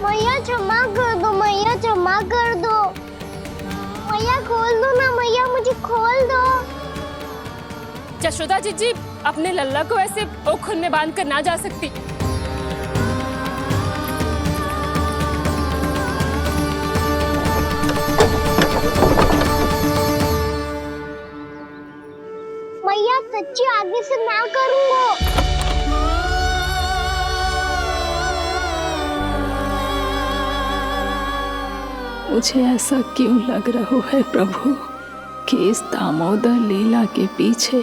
मैया क्षमा कर दो, मैया क्षमा कर दो। मैया खोल दो ना, मैया मुझे खोल दो। जशोदा जीजी अपने लल्ला को ऐसे ओखुन में बांध कर ना जा सकती। मैया सच्ची आगे से ना करूंगा। मुझे ऐसा क्यों लग रहा है प्रभु कि इस दामोदर लीला के पीछे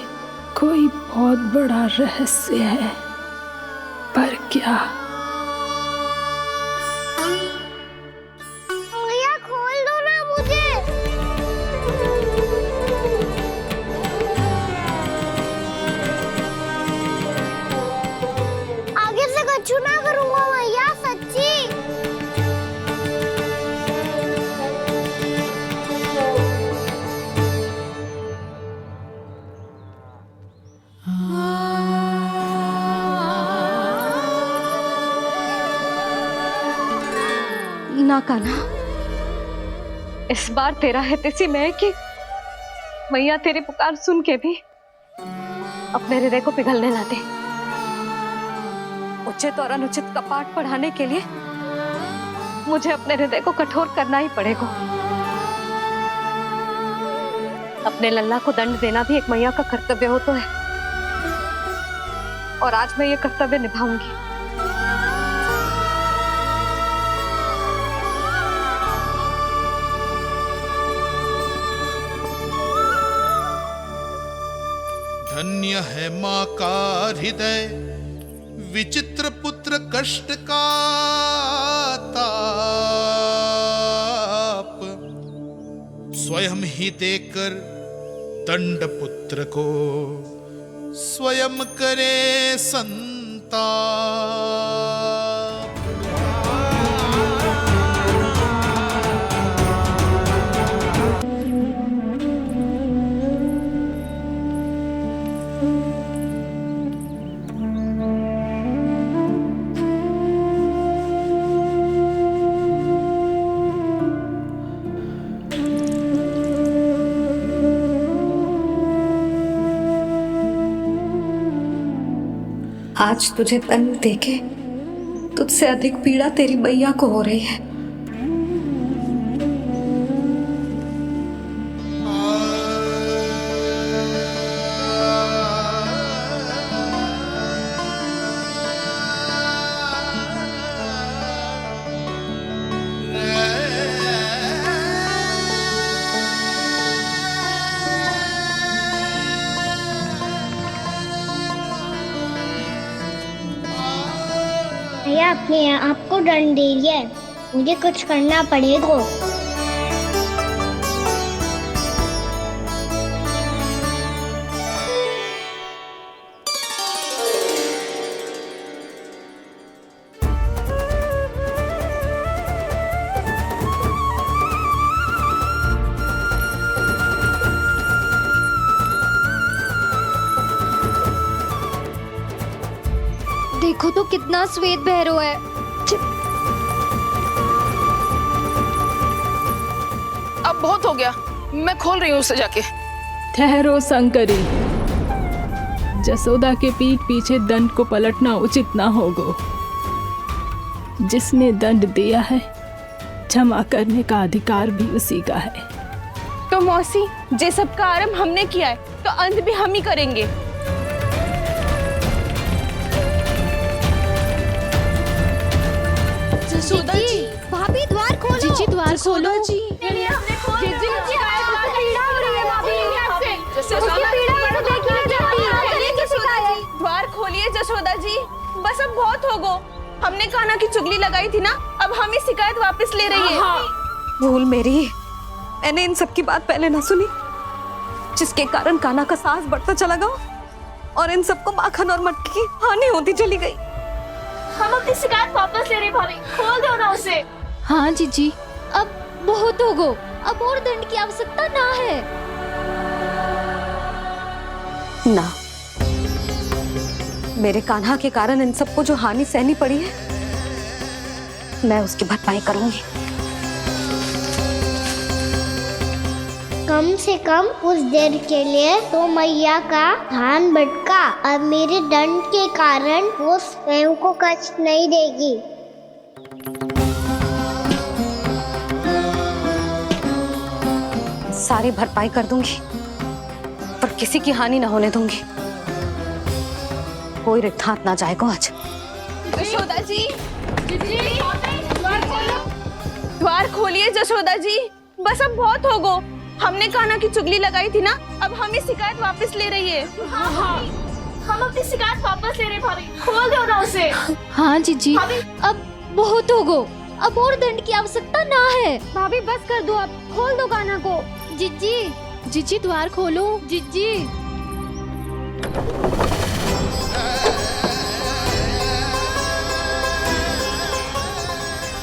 कोई बहुत बड़ा रहस्य है, पर क्या? मैया खोल दो ना मुझे। आगे से कछु ना करूंगा मैया, सच्ची। ना कान्हा, इस बार तेरा है तेसी में कि मैया तेरी पुकार सुन के भी अपने हृदय को पिघलने ना दे। उचित और अनुचित का पाठ पढ़ाने के लिए मुझे अपने हृदय को कठोर करना ही पड़ेगा। अपने लल्ला को दंड देना भी एक मैया का कर्तव्य हो तो है, और आज मैं ये कर्तव्य निभाऊंगी। धन्य है माँ का हृदय, विचित्र पुत्र कष्ट का ताप, स्वयं ही देकर दंड पुत्र को स्वयं करे संताप। आज तुझे दंड देके तुझसे अधिक पीड़ा तेरी मैया को हो रही है। भैया अपने आप को दंड दे रही है, मुझे कुछ करना पड़ेगा। देखो तो कितना श्वेत भैरव है। अब बहुत हो गया, मैं खोल रही हूँ उसे जाके। ठहरो शंकरी, जसोदा के पीठ पीछे दंड को पलटना उचित ना होगा। जिसने दंड दिया है, क्षमा करने का अधिकार भी उसी का है। तो मौसी, जे सब का आरंभ हमने किया है तो अंत भी हम ही करेंगे। जसोदा जी, भाभी द्वार खोलो। जीजी द्वार खोलो। जी द्वार खोलिए जसोदा जी, बस अब बहुत हो गो। हमने कान्हा की चुगली लगाई थी ना, अब हम ही शिकायत वापस ले रही है। भूल मेरी, मैंने इन सब की बात पहले ना सुनी, जिसके कारण कान्हा का साहस बढ़ता चला गया और इन सबको माखन और मटकी की हानि होती चली गई। हम अपनी शिकायत वापस ले रहे भाभी, खोल दो ना उसे। हाँ जीजी, अब बहुत हो गो, अब और दंड की आवश्यकता ना है। ना, मेरे कान्हा के कारण इन सबको जो हानि सहनी पड़ी है, मैं उसकी भरपाई करूंगी। कम से कम उस देर के लिए तो मैया का ध्यान भटका और मेरे दंड के कारण वो स्वयं को कष्ट नहीं देगी। सारी भरपाई कर दूंगी, पर किसी की हानि ना होने दूंगी। कोई रिक्त हाथ ना जाएगा आज। जशोदा जी, द्वार खोलिए जशोदा जी, बस अब बहुत हो गो। हमने कान्हा की चुगली लगाई थी ना, अब हमें शिकायत वापस ले रही है। हम अपनी शिकायत वापस ले रहे भाभी, खोल दो ना उसे। हाँ जीजी, अब बहुत हो गो, अब और दंड की आवश्यकता ना है। भाभी बस कर दो, अब खोल दो कान्हा को। जीजी, जीजी द्वार खोलो जीजी।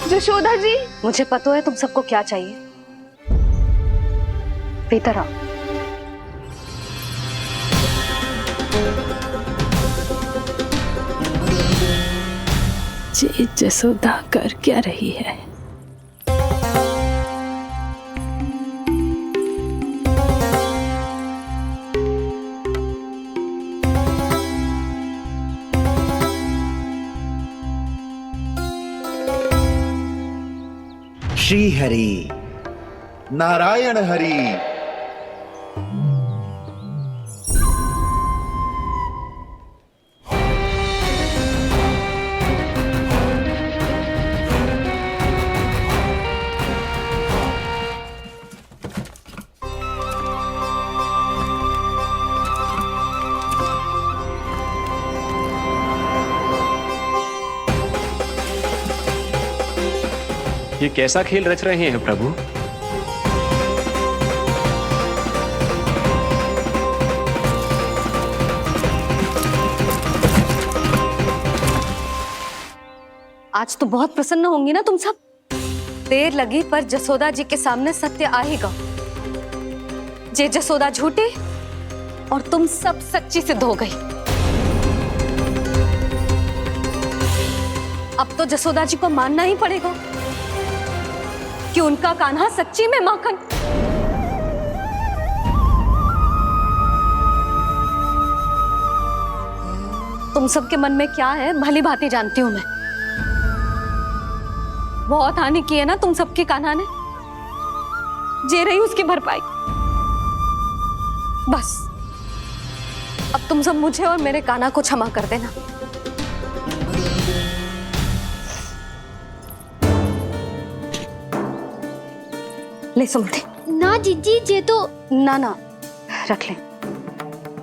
जशोदा जी, मुझे पता है तुम सबको क्या चाहिए। भीतर आओ। जी जसोदा कर क्या रही है? श्री हरि नारायण हरि। ये कैसा खेल रच रहे हैं प्रभु? आज तो बहुत प्रसन्न होंगी ना तुम सब। देर लगी पर जसोदा जी के सामने सत्य आएगा। जे जसोदा झूठी और तुम सब सच्ची सिद्ध हो गई। अब तो जसोदा जी को मानना ही पड़ेगा कि उनका कान्हा सच्ची में माखन। तुम सबके मन में क्या है भली भांति जानती हूं मैं। बहुत हानि की है ना तुम सबके कान्हा ने, जे रही उसकी भरपाई। बस अब तुम सब मुझे और मेरे कान्हा को क्षमा कर देना। ले सुमति। ना जीजी, जे तो ना ना रख ले।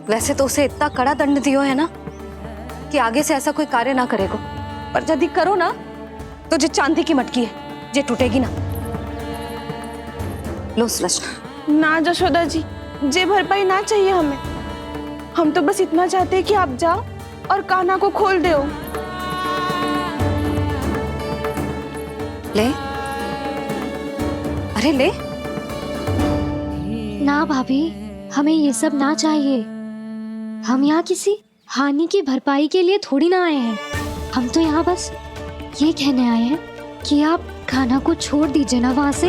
वैसे तो उसे इतना कड़ा दंड दियो है ना कि आगे से ऐसा कोई कार्य ना करेगा, पर यदि करो ना तो जो चांदी की मटकी है जे टूटेगी ना। लो सुलक्षणा। ना जशोदा जी, जे भरपाई ना चाहिए हमें। हम तो बस इतना चाहते हैं कि आप जाओ और कान्हा को खोल दो। ले, अरे ले। ना भाभी, हमें ये सब ना चाहिए। हम यहाँ किसी हानि की भरपाई के लिए थोड़ी ना आए हैं। हम तो यहाँ बस ये कहने आए हैं कि आप कान्हा को छोड़ दीजिए ना वहां से।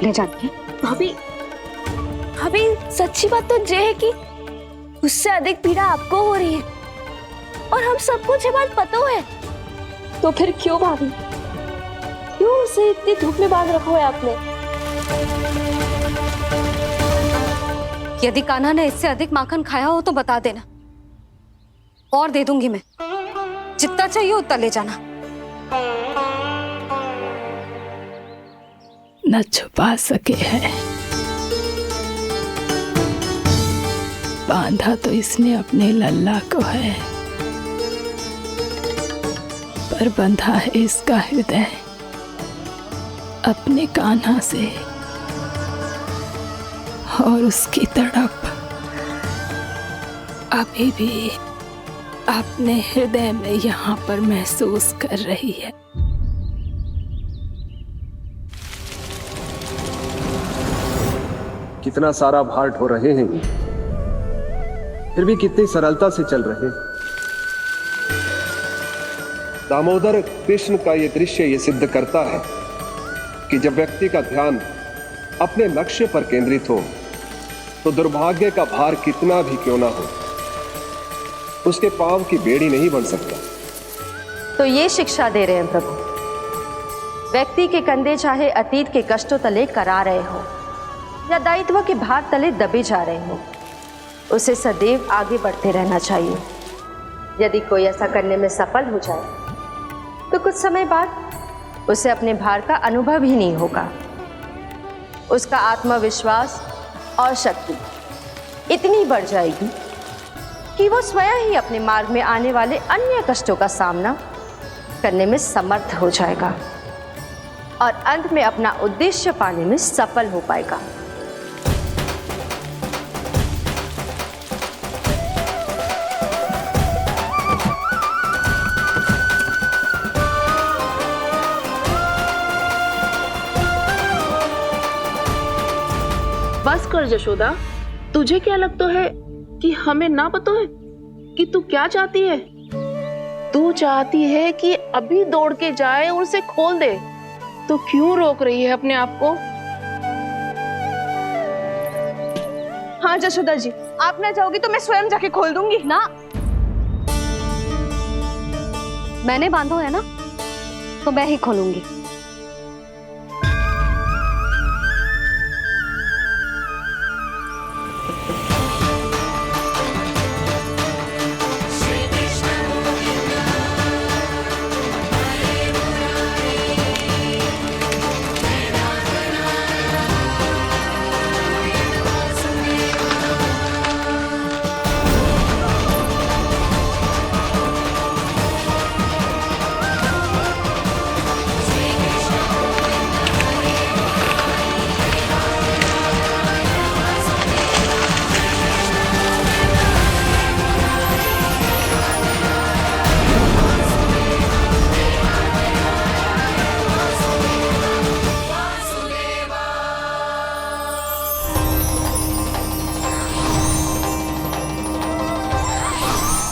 ले जाइए। भाभी, भाभी सच्ची बात तो ये है कि उससे अधिक पीड़ा आपको हो रही है और हम सबको ये बात पता है। तो फिर क्यों भाभी, क्यों उसे इतनी धूप में बांध रखा है आपने? यदि कान्हा ने इससे अधिक माखन खाया हो तो बता देना, और दे दूंगी मैं। जितना चाहिए उतना ले जाना। न छुपा सके है, बांधा तो इसने अपने लल्ला को है, पर बंधा है इसका हृदय अपने कान्हा से। और उसकी तड़प अभी भी अपने हृदय में यहाँ पर महसूस कर रही है। कितना सारा भार ढो रहे हैं, फिर भी कितनी सरलता से चल रहे हैं। दामोदर कृष्ण का ये दृश्य ये सिद्ध करता है कि जब व्यक्ति का ध्यान अपने लक्ष्य पर केंद्रित हो तो दुर्भाग्य का भार कितना भी क्यों ना हो, उसके पांव की बेड़ी नहीं बन सकता। तो ये शिक्षा दे रहे हैं प्रभु, व्यक्ति के कंधे चाहे अतीत के कष्टों तले करा रहे हो या दायित्व के भार तले दबे जा रहे हो, उसे सदैव आगे बढ़ते रहना चाहिए। यदि कोई ऐसा करने में सफल हो जाए तो कुछ समय बाद उसे अपने भार का अनुभव ही नहीं होगा। उसका आत्मविश्वास और शक्ति इतनी बढ़ जाएगी कि वो स्वयं ही अपने मार्ग में आने वाले अन्य कष्टों का सामना करने में समर्थ हो जाएगा और अंत में अपना उद्देश्य पाने में सफल हो पाएगा। बस कर जशोदा, तुझे क्या लगता है कि हमें ना पता है कि तू क्या चाहती है? तू चाहती है कि अभी दौड़ के जाए और उसे खोल दे, तो क्यों रोक रही है अपने आप को? हाँ जशोदा जी, आप ना जाओगी तो मैं स्वयं जाके खोल दूंगी ना, मैंने बांधो है ना, तो मैं ही खोलूंगी।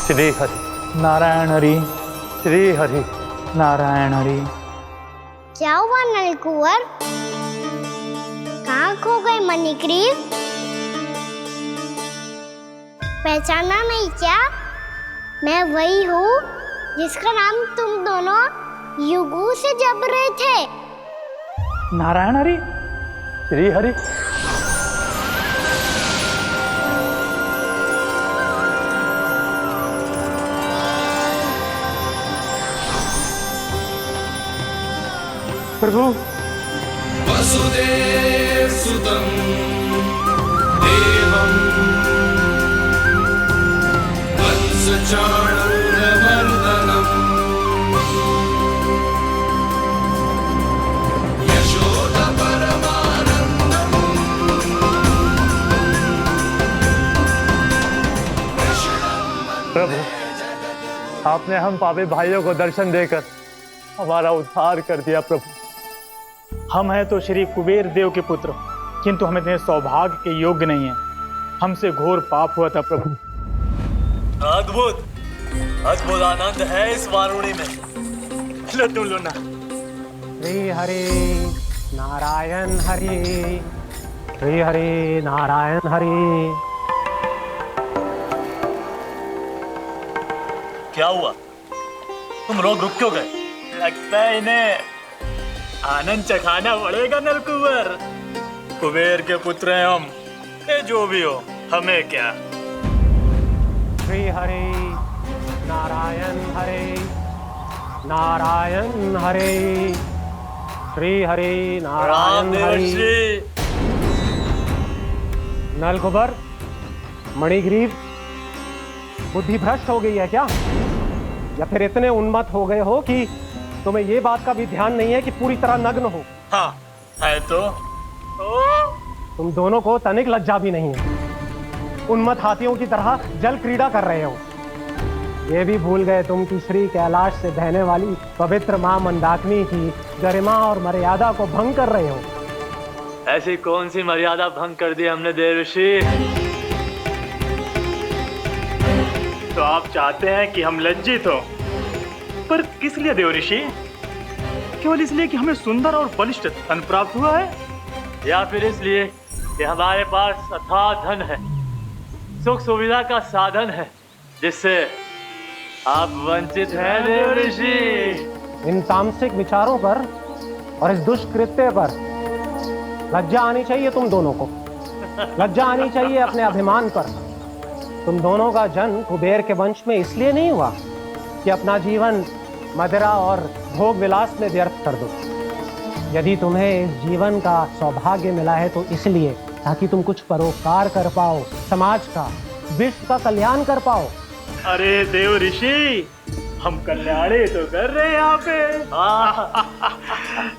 श्री हरि नारायण हरि, श्री हरि नारायण हरि। क्या हुआ नलकुंवर? कहाँ खो गए मणिग्रीव? पहचाना नहीं क्या? मैं वही हूँ जिसका नाम तुम दोनों युगों से जप रहे थे। नारायण हरि, श्री हरि। प्रभु, वसुदेव सुतं देवं वत्सचाणूरमर्दनम् यशोदपरमानन्दम् प्रभु, आपने हम पापी भाइयों को दर्शन देकर हमारा उद्धार कर दिया। प्रभु, हम हैं तो श्री कुबेर देव के पुत्र, किंतु हम इतने सौभाग्य के योग्य नहीं हैं। हमसे घोर पाप हुआ था प्रभु। अद्भुत अद्भुत आनंद है इस वारुणी में। लो तुम लो ना। श्री हरि नारायण हरि, श्री हरि नारायण हरि। क्या हुआ? तुम रोग रुक क्यों गए? लगता है इन्हें आनंद चखाना पड़ेगा नलकुंवर। कुबेर के पुत्र हैं हम, ये जो भी हो हमें क्या। श्री हरि नारायण हरि, नारायण हरि, श्री हरि नारायण हरि। नलकुबर, मणिग्रीव, बुद्धि भ्रष्ट हो गई है क्या? या फिर इतने उन्मत्त हो गए हो कि तुम्हें ये बात का भी ध्यान नहीं है कि पूरी तरह नग्न हो? हाँ है तो तुम दोनों को तनिक लज्जा भी नहीं है। उन्मत्त हाथियों की तरह जल क्रीड़ा कर रहे हो। ये भी भूल गए तुम कि श्री कैलाश से बहने वाली पवित्र मां मंदाकिनी की गरिमा और मर्यादा को भंग कर रहे हो। ऐसी कौन सी मर्यादा भंग कर दी हमने देवर्षि? तो आप चाहते हैं कि हम लज्जित हो? पर किस लिए देव ऋषि? केवल इसलिए कि हमें सुंदर और बलिष्ठ धन प्राप्त हुआ है, या फिर इसलिए कि हमारे पास अथाह धन है, सुख सुविधा का साधन है, जिससे आप वंचित हैं देव ऋषि? इन तामसिक विचारों पर और इस दुष्कृत्य पर लज्जा आनी चाहिए तुम दोनों को। लज्जा आनी चाहिए अपने अभिमान पर। तुम दोनों का जन्म कुबेर के वंश में इसलिए नहीं हुआ कि अपना जीवन मदिरा और भोग विलास में व्यर्थ कर दो। यदि तुम्हें इस जीवन का सौभाग्य मिला है तो इसलिए ताकि तुम कुछ परोपकार कर पाओ, समाज का, विश्व का कल्याण कर पाओ। अरे देव ऋषि, हम कल्याणी तो कर रहे हैं यहाँ पे।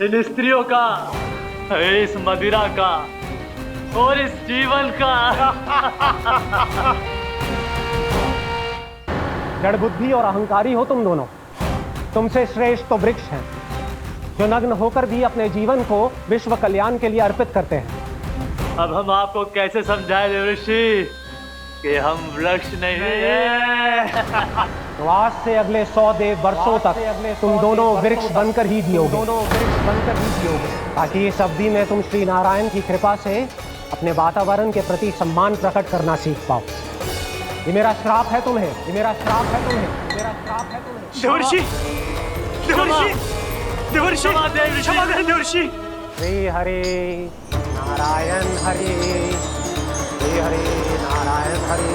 इन स्त्रियों का, इस मदिरा का और इस जीवन का। जड़ बुद्धि और अहंकारी हो तुम दोनों। तुमसे श्रेष्ठ तो वृक्ष हैं जो नग्न होकर भी अपने जीवन को विश्व कल्याण के लिए अर्पित करते हैं। अब हम आपको कैसे समझाएं देव ऋषि कि हम वृक्ष नहीं हैं? तो आज से अगले 100 वर्षों तक तुम दोनों वृक्ष बनकर ही जियोगे, ताकि इस अवधि में तुम श्री नारायण की कृपा से अपने वातावरण के प्रति सम्मान प्रकट करना सीख पाओ। ये मेरा श्राप है तुम्हें, ये मेरा श्राप है तुम्हें, मेरा श्राप है तुम्हें। देवर्षि, देवर्षि, देवर्षि, क्षमा करें देवर्षि। श्री हरि नारायण हरि, श्री हरि नारायण हरि।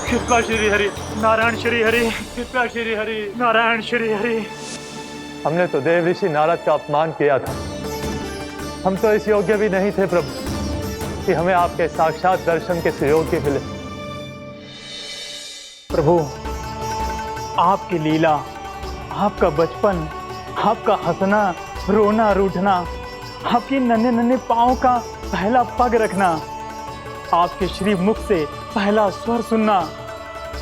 कृपा श्री हरि नारायण श्री हरि, कृपा श्री हरि नारायण श्री हरि। हमने तो देव ऋषि नारद का अपमान किया था। हम तो इस योग्य भी नहीं थे प्रभु कि हमें आपके साक्षात दर्शन के सुयोग्य मिले। प्रभु, आपकी लीला, आपका बचपन, आपका हंसना, रोना, रूठना, आपकी नन्हे नन्हे पाँव का पहला पग रखना, आपके श्री मुख से पहला स्वर सुनना,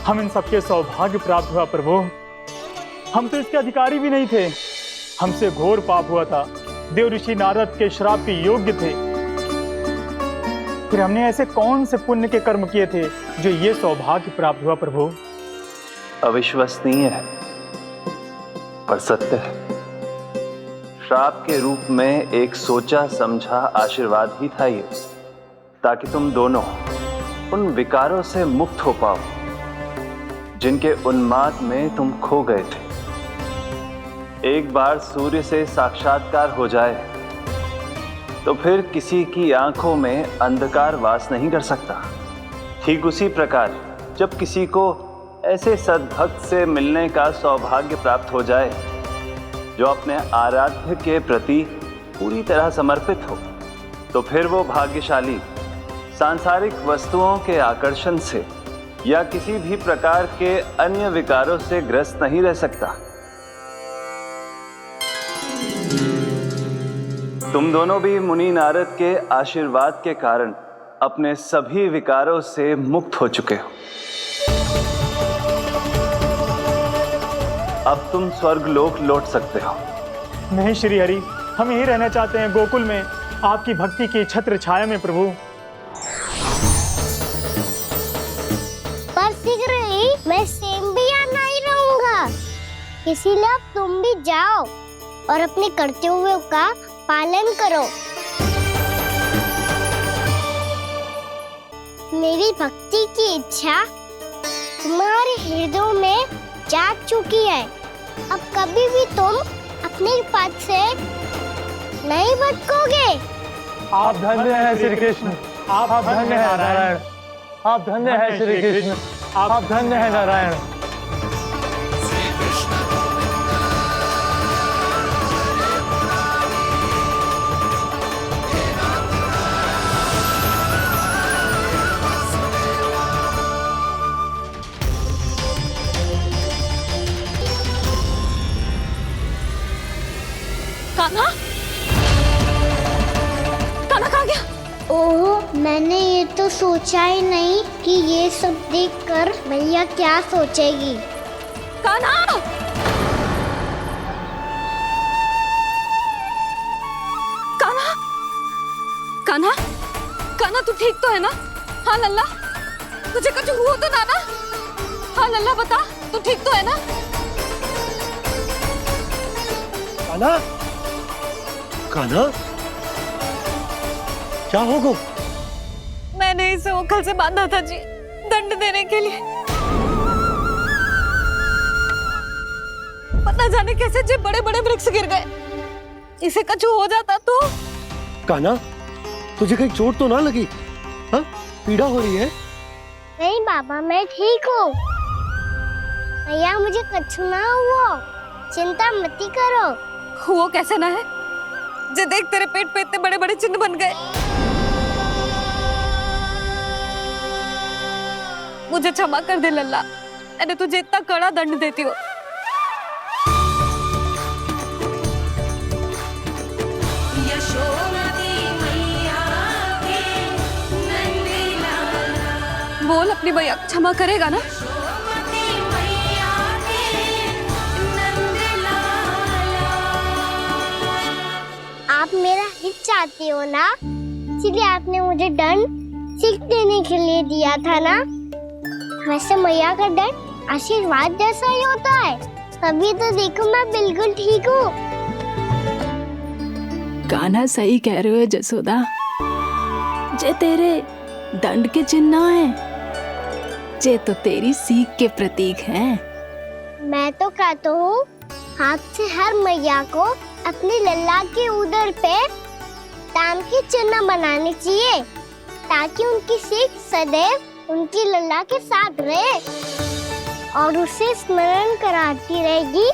हम इन सबके सौभाग्य प्राप्त हुआ प्रभु। हम तो इसके अधिकारी भी नहीं थे। हमसे घोर पाप हुआ था, देव ऋषि नारद के श्राप के योग्य थे। फिर हमने ऐसे कौन से पुण्य के कर्म किए थे जो ये सौभाग्य प्राप्त हुआ प्रभु? अविश्वसनीय है पर सत्य है। श्राप के रूप में एक सोचा समझा आशीर्वाद ही था ये, ताकि तुम दोनों उन विकारों से मुक्त हो पाओ जिनके उन्माद में तुम खो गए थे। एक बार सूर्य से साक्षात्कार हो जाए तो फिर किसी की आंखों में अंधकार वास नहीं कर सकता। ठीक उसी प्रकार जब किसी को ऐसे सद्भक्त से मिलने का सौभाग्य प्राप्त हो जाए जो अपने आराध्य के प्रति पूरी तरह समर्पित हो, तो फिर वो भाग्यशाली सांसारिक वस्तुओं के आकर्षण से या किसी भी प्रकार के अन्य विकारों से ग्रस्त नहीं रह सकता। तुम दोनों भी मुनि नारद के आशीर्वाद के कारण अपने सभी विकारों से मुक्त हो चुके हो। अब तुम स्वर्गलोक लौट सकते हो। नहीं श्री हरि, हम यहीं रहना चाहते हैं, गोकुल में, आपकी भक्ति की छत्र छाया में प्रभु। पर शीघ्र ही मैं सेम्बिया नहीं रहूंगा, इसीलिए अब तुम भी जाओ और अपने कर्तव्यों का पालन करो। मेरी भक्ति की इच्छा तुम्हारे हृदय में जाग चुकी है। अब कभी भी तुम अपने पद से नहीं भटकोगे। आप धन्य हैं श्री कृष्ण, आप धन्य हैं नारायण, आप धन्य हैं श्री कृष्ण, आप धन्य हैं नारायण। कान्हा, कान्हा कहाँ गया? ओह, मैंने ये तो सोचा ही नहीं कि ये सब देखकर भैया क्या सोचेगी। कान्हा! कान्हा! कान्हा! कान्हा तू ठीक तो है ना? हाँ लल्ला, तुझे कुछ हुआ तो ना? हाँ लल्ला बता, तू ठीक तो है ना? कान्हा, कान्हा, क्या होगा? मैंने इसे ओखल से बांधा था जी, दंड देने के लिए। पता जाने कैसे जे बड़े बड़े वृक्ष गिर गए, इसे कछु हो जाता तो। कान्हा, तुझे कहीं चोट तो ना लगी? हाँ, पीड़ा हो रही है? नहीं बाबा, मैं ठीक हूँ। भैया मुझे कछु ना हुआ, चिंता मत करो। वो कैसे ना है, जे देख तेरे पेट पे इतने बड़े बड़े चिन्ह बन गए। मुझे क्षमा कर दे लल्ला, मैंने तुझे इतना कड़ा दंड देती हूँ। बोल अपनी भैया क्षमा करेगा ना? आप मेरा हित चाहते हो ना, इसलिए आपने मुझे दंड सीख देने के लिए दिया था ना। वैसे मैया का दंड आशीर्वाद जैसा ही होता है, तभी तो देखो मैं बिल्कुल ठीक हूँ। कान्हा सही कह रहे हो जसोदा, जे तेरे दंड के चिन्ह ना है, जे तो तेरी सीख के प्रतीक हैं। मैं तो कहता हूँ हाथ से हर मैया को अपनी लल्ला के उदर पे ताम के चिन्ह बनाने चाहिए, ताकि उनकी सीख सदैव उनकी लल्ला के साथ रहे और उसे स्मरण कराती रहेगी।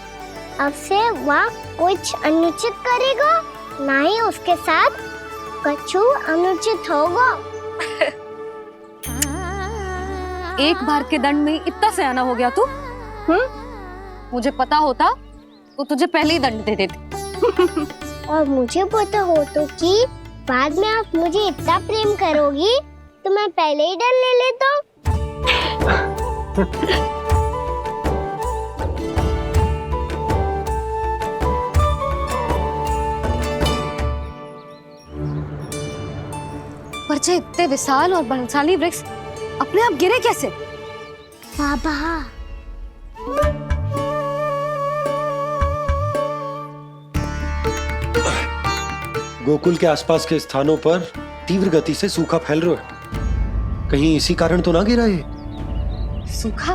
अब से वह कुछ अनुचित करेगा, ना ही उसके साथ कछु अनुचित होगा। एक बार के दंड में इतना सयाना हो गया तू? मुझे पता होता तो तुझे पहले ही दंड दे देती। और मुझे पता हो तो कि बाद में आप मुझे इतना प्रेम करोगी तो मैं पहले ही दंड ले लेता हूँ। पर जे इतने विशाल और बलशाली वृक्ष अपने आप गिरे कैसे? बाबा, गोकुल के आसपास के स्थानों पर तीव्र गति से सूखा फैल रहा है। कहीं इसी कारण तो ना गिरा ये? सूखा?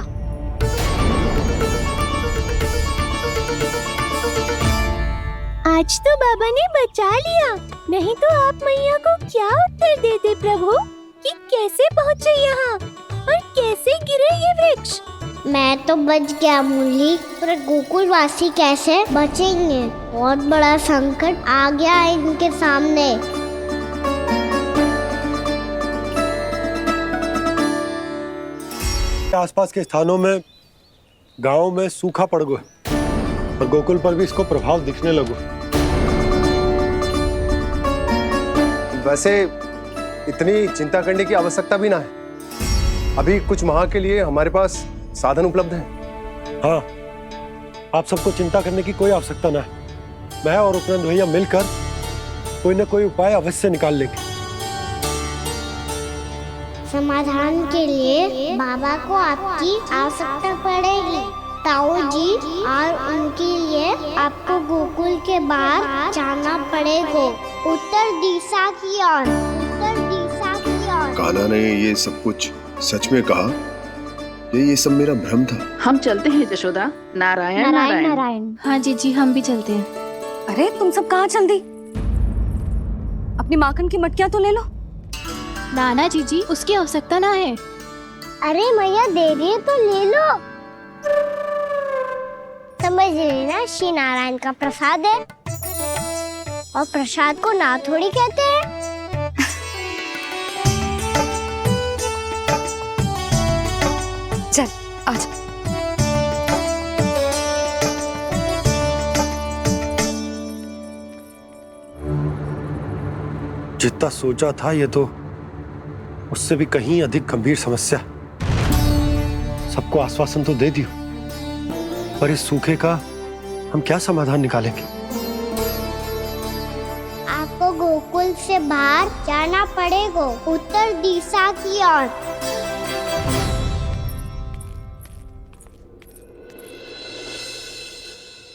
आज तो बाबा ने बचा लिया, नहीं तो आप मैया को क्या उत्तर देते प्रभु कि कैसे पहुँचे यहाँ और कैसे गिरे ये वृक्ष? मैं तो बच गया मूली, पर गोकुल वासी कैसे बचेंगे? बहुत बड़ा संकट आ गया है इनके सामने। आसपास के स्थानों में, गांव में सूखा पड़ गया और गोकुल पर भी इसको प्रभाव दिखने लगा। वैसे इतनी चिंता करने की आवश्यकता भी ना है। अभी कुछ माह के लिए हमारे पास साधन उपलब्ध है। हाँ, आप सबको चिंता करने की कोई आवश्यकता ना है। मैं और उपनंद भैया मिलकर कोई न कोई उपाय अवश्य निकाल लेंगे। समाधान के लिए बाबा को आपकी आवश्यकता पड़ेगी। ताऊ जी और उनके लिए आपको गोकुल के बाहर जाना पड़ेगा, उत्तर दिशा की ओर। उत्तर दिशा की ओर। कान्हा ने ये सब कुछ सच में कहा? ये सब मेरा भ्रम था? हम चलते हैं जशोदा। नारायण नारायण नारायण। हाँ जी, हम भी चलते हैं। अरे तुम सब कहाँ चल दी? अपनी माखन की मटकियाँ तो ले लो। नाना जी, उसकी आवश्यकता ना है। अरे मैया दे रही है तो ले लो। समझ लेना, श्री नारायण का प्रसाद है और प्रसाद को ना थोड़ी कहते हैं। चल आजा। जितना सोचा था ये तो उससे भी कहीं अधिक गंभीर समस्या। सबको आश्वासन तो दे दियो, पर इस सूखे का हम क्या समाधान निकालेंगे? आपको गोकुल से बाहर जाना पड़ेगा, उत्तर दिशा की ओर।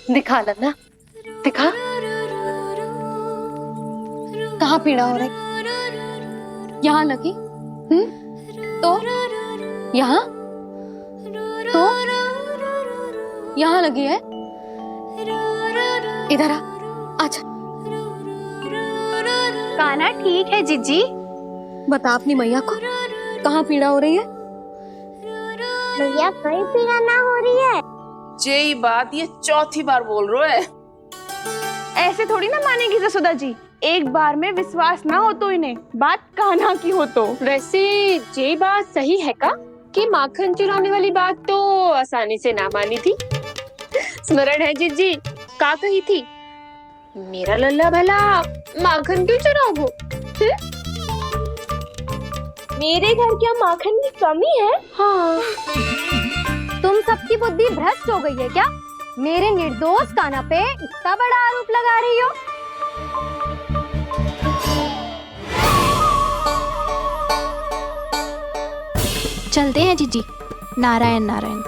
दिखा लल्ला, दिखा कहाँ पीड़ा हो रही? यहाँ लगी? तो यहाँ तो यहाँ लगी है? इधर आ, आजा। कान्हा ठीक है जीजी। बता अपनी मैया को कहाँ पीड़ा हो रही है? भैया कहीं पीड़ा ना हो रही है। यही बात ये चौथी बार बोल रहे है। ऐसे थोड़ी ना मानेगी जसोदा जी। एक बार में विश्वास ना हो तो इन्हें बात कान्हा की हो तो। वैसे ये बात सही है का कि माखन चुराने वाली बात तो आसानी से ना मानी थी। स्मरण है जीजी का कही थी, मेरा लल्ला भला माखन क्यों चुराओगे? मेरे घर क्या माखन की कमी है? हाँ। तुम सबकी बुद्धि भ्रष्ट हो गई है क्या? मेरे निर्दोष कान्हा पे इतना बड़ा आरोप लगा रही हो? चलते हैं जीजी। नारायण नारायण।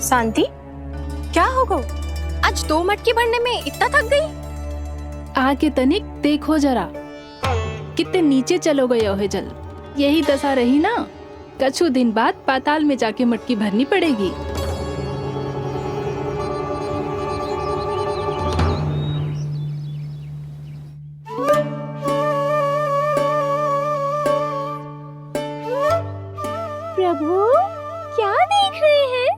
शांति, क्या हो गो? आज 2 मटकी भरने में इतना थक गई? आके तनिक देखो जरा, कितने नीचे चलो गए हो जल। यही दशा रही ना, कछु दिन बाद पाताल में जाके मटकी भरनी पड़ेगी। प्रभु क्या देख रहे हैं?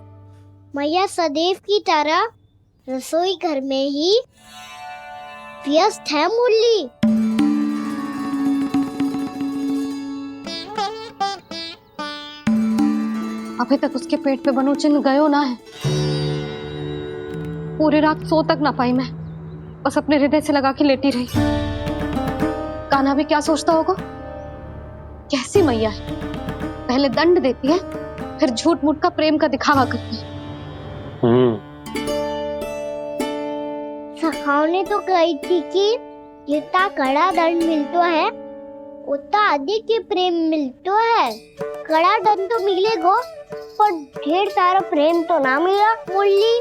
मैया सदैव की तरह रसोई घर में ही व्यस्त है मुरली। अभी तक उसके पेट पे बनो चिन्ह गयो ना है। पूरी रात सो तक ना पाई मैं, बस अपने हृदय से लगा के लेटी रही। कान्हा भी क्या सोचता होगा? कैसी मैया है, पहले दंड देती है फिर झूठ मूठ का प्रेम का दिखावा करती है। सखाओ ने तो कही थी कि जितना कड़ा दंड मिलता है उतना अधिक ही प्रेम मिलता है। कड़ा दंड तो मिलेगा पर ढेर सारा प्रेम तो ना मिला मुरली।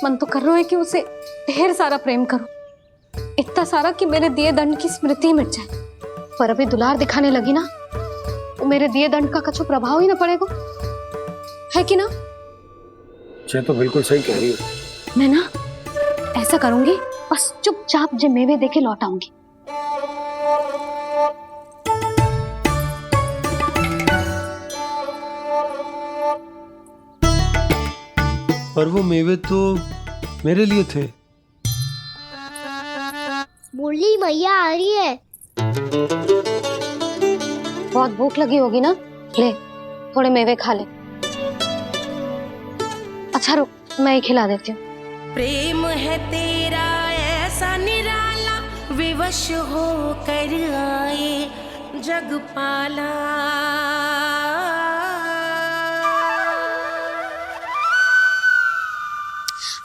मन तो कर रहा है कि उसे ढेर सारा प्रेम करूं, इतना सारा कि मेरे दिए दंड की स्मृति मिट जाए। पर अभी दुलार दिखाने लगी ना, वो मेरे दिए दंड का कछु प्रभाव ही ना पड़ेगा, है कि ना? ये तो बिल्कुल सही कह रही हो। मैं ना ऐसा करूंगी, बस चुपचाप जे मेवे देके लौट आऊंगी। पर वो मेवे तो मेरे लिए थे। मुरली मैया आ रही है। बहुत भूख लगी होगी ना, ले थोड़े मेवे खा ले। अच्छा रुक, मैं ही खिला देती हूँ। प्रेम है तेरा ऐसा निराला, विवश हो कर आए जग पाला।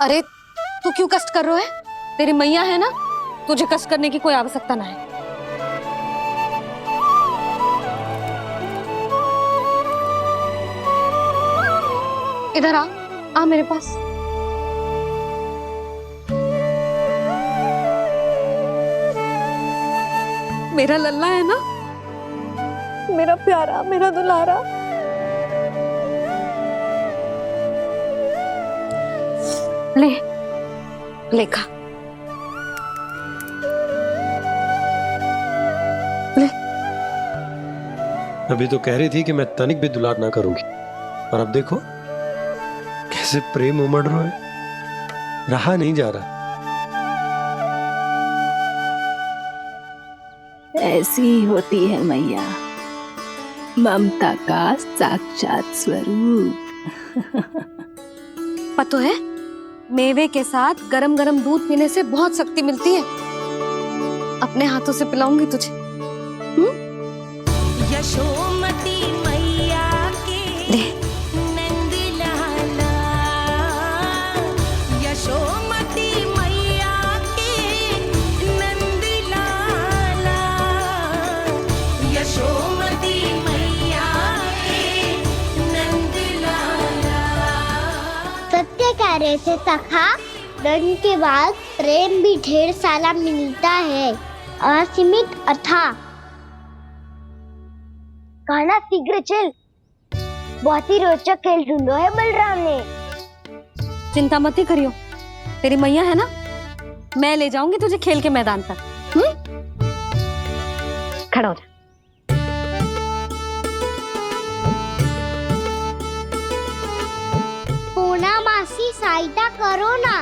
अरे तू क्यों कष्ट कर रहा है? तेरी मैया है ना, तुझे कष्ट करने की कोई आवश्यकता ना है। इधर आ मेरे पास। मेरा लल्ला है ना, मेरा प्यारा, मेरा दुलारा। ले खा, ले। अभी तो कह रही थी कि मैं तनिक भी दुलार ना करूंगी, और अब देखो कैसे प्रेम उमड़ रहा है, रहा नहीं जा रहा। ऐसी ही होती है मैया, ममता का साक्षात स्वरूप। पता है, मेवे के साथ गरम गरम दूध पीने से बहुत शक्ति मिलती है। अपने हाथों से पिलाऊंगी तुझे। यशोमती मैया के नंद लाला, यशोमती मैया के वैसे सखा, धन के बाद प्रेम भी ढेर सारा मिलता है, असीमित अथाह। कान्हा शीघ्र चल, बहुत ही रोचक खेल ढूंढो है बलराम ने। चिंता मत ही करियो, तेरी मैया है ना, मैं ले जाऊंगी तुझे खेल के मैदान तक। खड़ा हो जा। पूना मासी सहायता करो ना,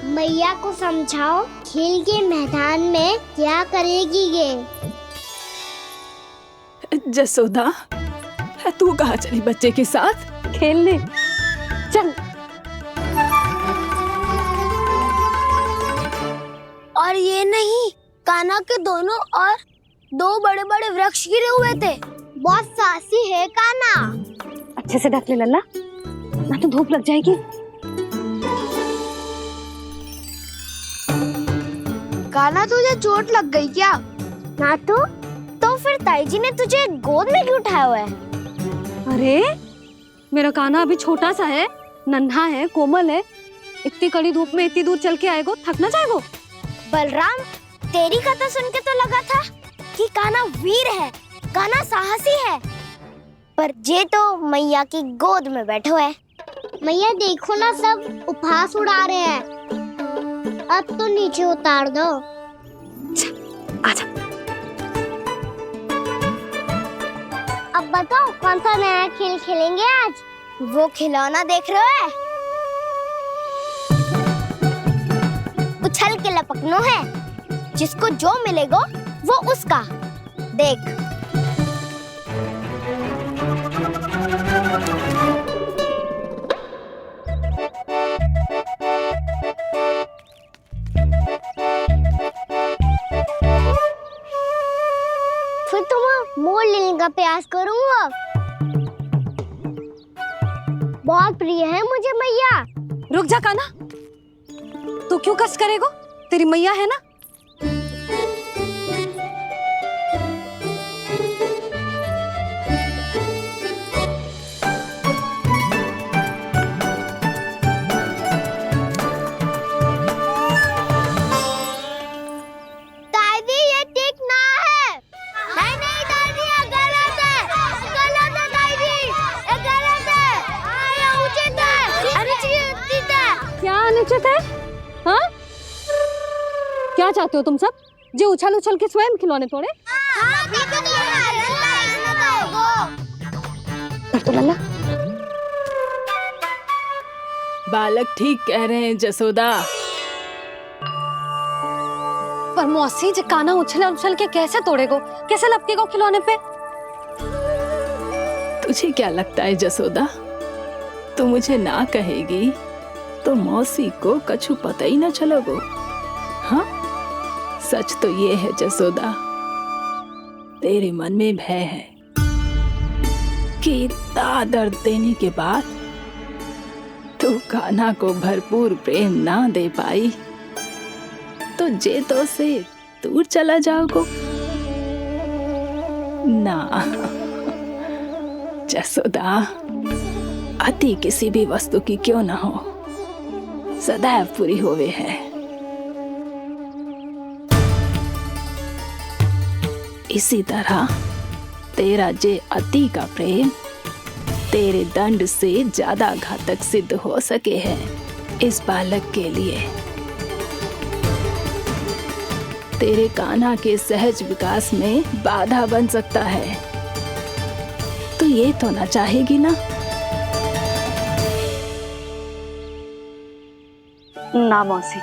मैया को समझाओ खेल के मैदान में क्या करेगी ये। जसोदा, तू कहाँ चली बच्चे के साथ? खेलने चल। और ये नहीं, कान्हा के दोनों और दो बड़े बड़े वृक्ष गिरे हुए थे। बहुत साहसी है कान्हा। अच्छे से ढक ले लल्ला, ना तो धूप लग जाएगी। कान्हा तुझे चोट लग गई क्या? ना तो फिर ताई जी ने तुझे गोद में क्यों उठाया हुआ है? अरे मेरा कान्हा अभी छोटा सा है, नन्हा है, कोमल है। इतनी कड़ी धूप में इतनी दूर चल के आएगा, थक ना जाएगा। बलराम, तेरी कथा सुन के तो लगा था कि कान्हा वीर है, कान्हा साहसी है, पर जे तो मैया की गोद में बैठे हुए। मैया देखो ना, सब उपहास उड़ा रहे हैं। अब तो नीचे उतार दो। आजा। अब बताओ कौन सा नया खेल खेलेंगे आज? वो खिलौना देख रहे हो? उछल के लपकनो है, जिसको जो मिलेगा वो उसका। देख। फिर तुम मोड़ लेने का प्रयास करूंगा। बहुत प्रिय है मुझे मैया। रुक जा कान्हा, तू क्यों कष्ट करेगा? तेरी मैया है ना। दादी ये ठीक ना है। नहीं नहीं दादी, ये गलत है। गलत है दादी, ये गलत है। ये उचित है, अनुचित है। क्या अनुचित है? हाँ? क्या चाहते हो तुम सब? जो उछल उछल के स्वयं खिलौने तोड़े? तो लल्ला, बालक ठीक कह रहे हैं जसोदा। पर मौसी, जो कान्हा उछल उछल के कैसे तोड़ेगो, कैसे लपकेगो खिलौने पे? तुझे क्या लगता है जसोदा, तू मुझे ना कहेगी तो मौसी को कछु पता ही ना चलोगो। हाँ, सच तो ये है जसोदा, तेरे मन में भय है कि इतना दर्द देने के बाद तू कान्हा को भरपूर प्रेम ना दे पाई तो जेतो से दूर चला जाओगो ना। जसोदा, अति किसी भी वस्तु की क्यों ना हो, सदैव पूरी होवे है। इसी तरह तेरा जे अति का प्रेम तेरे दंड से ज्यादा घातक सिद्ध हो सके है इस बालक के लिए। तेरे कान्हा के सहज विकास में बाधा बन सकता है, तो ये तो ना चाहेगी ना? ना मौसी,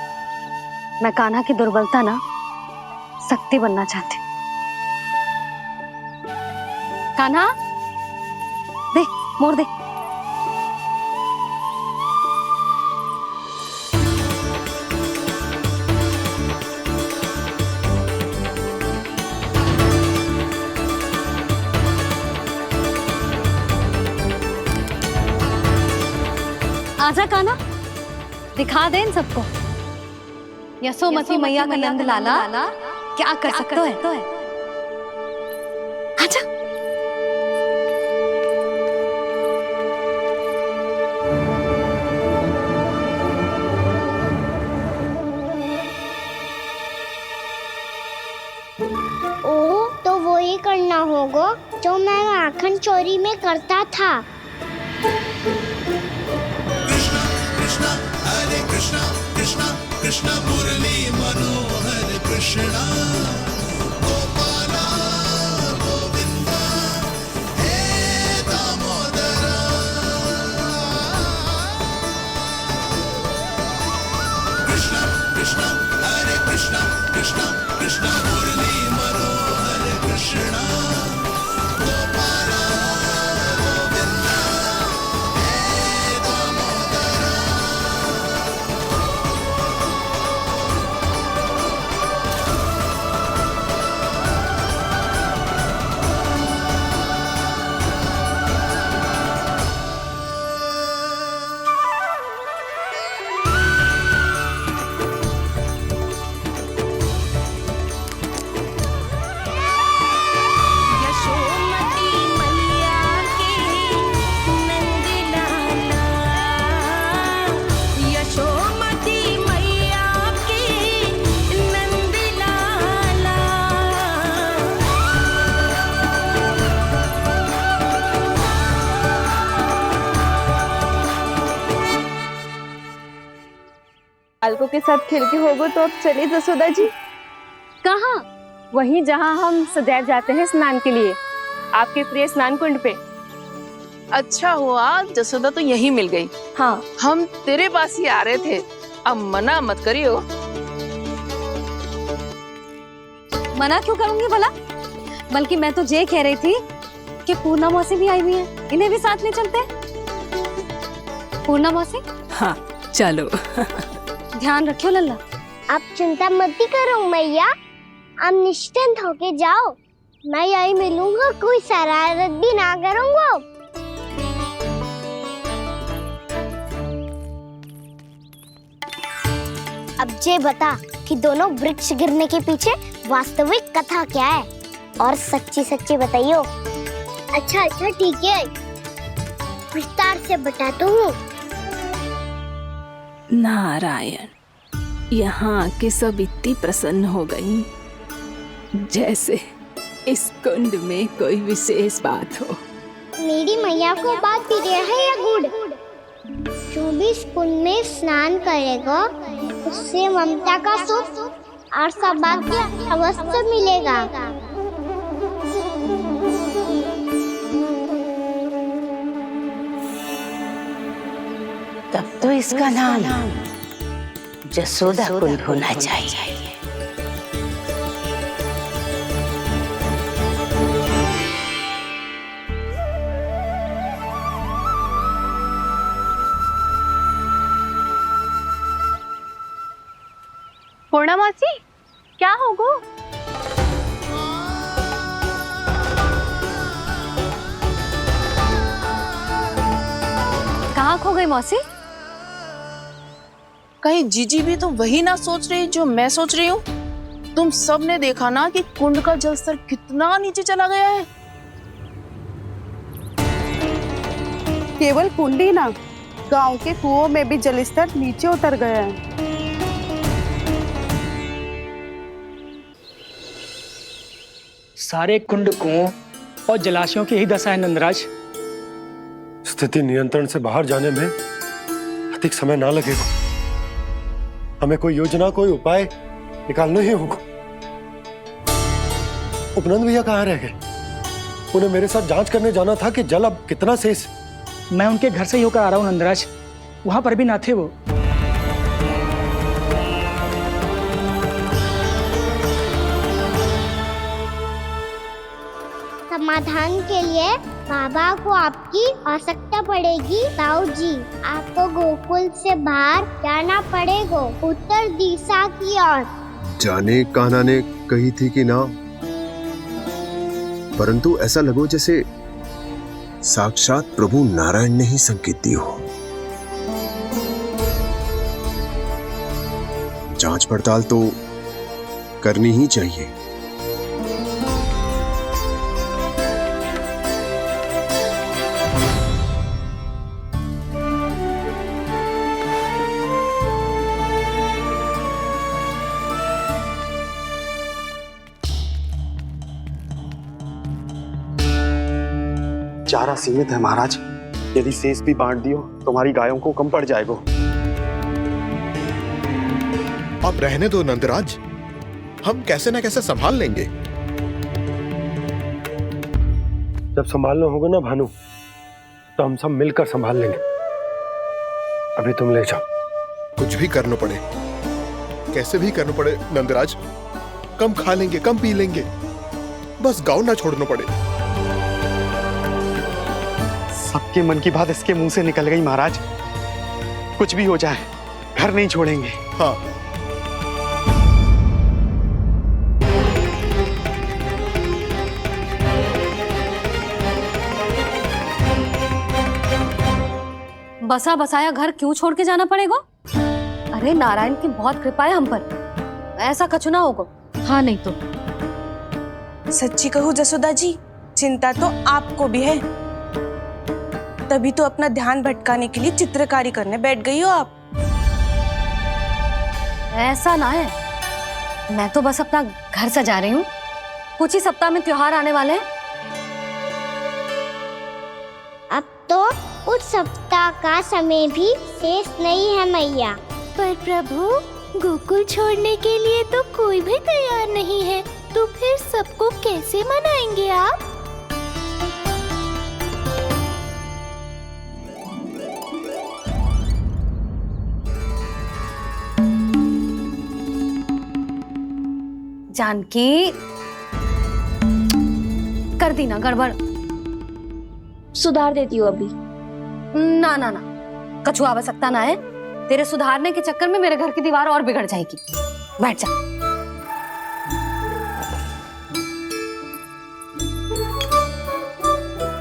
मैं कान्हा की दुर्बलता ना शक्ति बनना चाहती। कान्हा, दे मोड़ दे। आजा कान्हा, दिखा दे इन सबको यशोमती मैया का नंद लाला क्या कर सकता है। आजा। करना होगा जो मैं माखन चोरी में करता था। कृष्ण मुरली मनोहर कृष्ण गोपाला गोविंदा हे दामोदरा। कृष्ण कृष्ण हरे कृष्ण कृष्ण कृष्ण मुरली मनोहर कृष्ण गोपाला गोविंदा हे दामोदरा। यशोमती मैया के नंद लाला, यशोमती मैया के नंद लाला। बालकों के साथ खेल के होगो तो अब चलिए जसोदा जी। कहाँ? वहीं जहाँ हम सदैव जाते हैं स्नान के लिए, आपके प्रिय स्नान कुंड पे। अच्छा हुआ जसोदा तो यही मिल गई। हाँ, हम तेरे पास ही आ रहे थे, अब मना मत करियो। मना क्यों करूंगी भला? बल्कि मैं तो ये कह रही थी कि पूर्णा मौसी भी आई हुई है, इन्हें भी साथ में चलते हैं। पूर्णा मौसी, हाँ चलो। ध्यान रखियो लल्ला। आप चिंता मत करो मैया, आप निश्चिंत होके जाओ, मैं यही मिलूंगा, कोई शरारत भी ना करूंगा। अब ये बता कि दोनों वृक्ष गिरने के पीछे वास्तविक कथा क्या है, और सच्ची सच्ची बताइयो। अच्छा अच्छा ठीक है, विस्तार से बताता हूँ। नारायण, यहाँ के सब इतनी प्रसन्न हो गई जैसे इस कुंड में कोई विशेष बात हो। मेरी मैया को बात प्रिय है या गुड़? जो भी इस कुंड में स्नान करेगा उससे ममता का सुख और सौभाग्य अवश्य मिलेगा। तब तो इसका नाम जसोदा कुंड होना चाहिए। पूर्णा मौसी, क्या होगो? कहाँ खो गई मौसी? कहीं जीजी भी तो वही ना सोच रही जो मैं सोच रही हूँ। तुम सब ने देखा ना कि कुंड का जलस्तर कितना नीचे चला गया है। केवल कुंड ही ना, गांव के कुओं में भी जलस्तर नीचे उतर गया है। सारे कुंड कुओं और जलाशयों की ही दशा है नंदराज। स्थिति नियंत्रण से बाहर जाने में अधिक समय ना लगेगा। हमें कोई योजना, कोई उपाय निकालना ही होगा। उपनंद भैया कहाँ रह गए? उन्हें मेरे साथ जांच करने जाना था कि जल अब कितना शेष। मैं उनके घर से ही होकर आ रहा हूँ नंदराज, वहां पर भी ना थे वो। समाधान के लिए बाबा को आपकी आवश्यकता पड़ेगी। ताऊ जी, आपको गोकुल से बाहर जाना पड़ेगा, उत्तर दिशा की ओर। जाने कान्हा ने कही थी कि ना, परंतु ऐसा लगो जैसे साक्षात प्रभु नारायण ने ही संकेत दी हो। जांच पड़ताल तो करनी ही चाहिए। चारा सीमित है महाराज। यदि शेष भी बांट दियो तो हमारी गायों को कम पड़ जाएगा। अब रहने दो नंदराज, हम कैसे न कैसे संभाल लेंगे। जब संभालना होगा ना भानु, तो हम सब मिलकर संभाल लेंगे। अभी तुम ले जाओ। कुछ भी करना पड़े, कैसे भी करना पड़े नंदराज, कम खा लेंगे, कम पी लेंगे, बस गांव ना छोड़ना पड़े। सबके मन की बात इसके मुंह से निकल गई महाराज। कुछ भी हो जाए घर नहीं छोड़ेंगे। हाँ। बसा बसाया घर क्यों छोड़ के जाना पड़ेगा? अरे नारायण की बहुत कृपा है हम पर, ऐसा कछु ना होगा। हाँ नहीं तो सच्ची कहूँ जसोदा जी, चिंता तो आपको भी है, तभी तो अपना ध्यान भटकाने के लिए चित्रकारी करने बैठ गई हो आप। ऐसा ना है, मैं तो बस अपना घर सजा रही हूँ। कुछ ही सप्ताह में त्योहार आने वाले हैं। अब तो उस सप्ताह का समय भी शेष नहीं है मैया। पर प्रभु, गोकुल छोड़ने के लिए तो कोई भी तैयार नहीं है, तो फिर सबको कैसे मनाएंगे आप? जानकी, कर दी ना गड़बड़। सुधार देती हूँ अभी। ना ना ना, कछु आवश्यकता ना है। तेरे सुधारने के चक्कर में मेरे घर की दीवार और बिगड़ जाएगी। बैठ जा।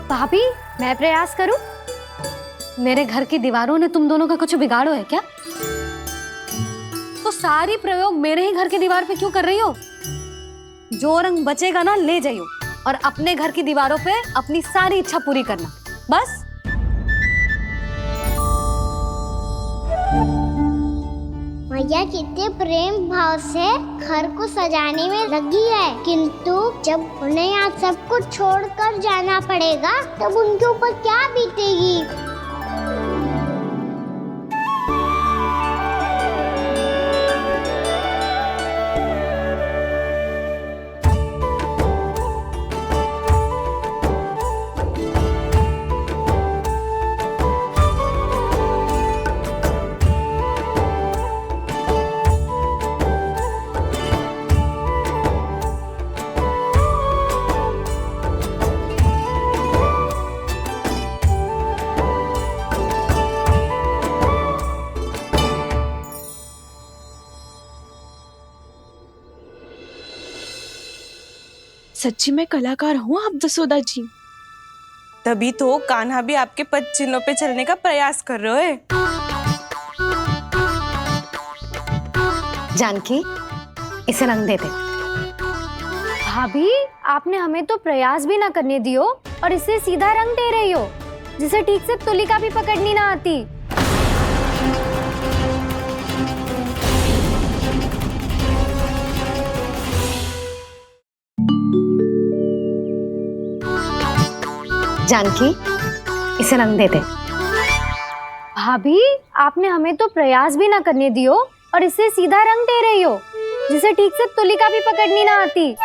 भाभी, मैं प्रयास करूं? मेरे घर की दीवारों ने तुम दोनों का कुछ बिगाड़ो है क्या? तो सारी प्रयोग मेरे ही घर की दीवार पे क्यों कर रही हो? जो रंग बचेगा ना ले जाइयो, और अपने घर की दीवारों पे अपनी सारी इच्छा पूरी करना, बस। मैया कितने प्रेम भाव से घर को सजाने में लगी है, किंतु जब उन्हें यहाँ सब कुछ छोड़कर जाना पड़ेगा तब उनके ऊपर क्या बीतेगी। सच्ची में कलाकार हूँ आप जसोदा जी। तभी तो कान्हा भी आपके पद चिन्हों पे चलने का प्रयास कर रहे है। जानकी, इसे रंग दे दे। भाभी, आपने हमें तो प्रयास भी ना करने दियो और इसे सीधा रंग दे रही हो, जिसे ठीक से तुलिका भी पकड़नी ना आती। जानकी, इसे रंग दे दे। भाभी, आपने हमें तो प्रयास भी ना करने दियो और इसे सीधा रंग दे रही हो, जिसे ठीक से तुलिका भी पकड़नी ना आती।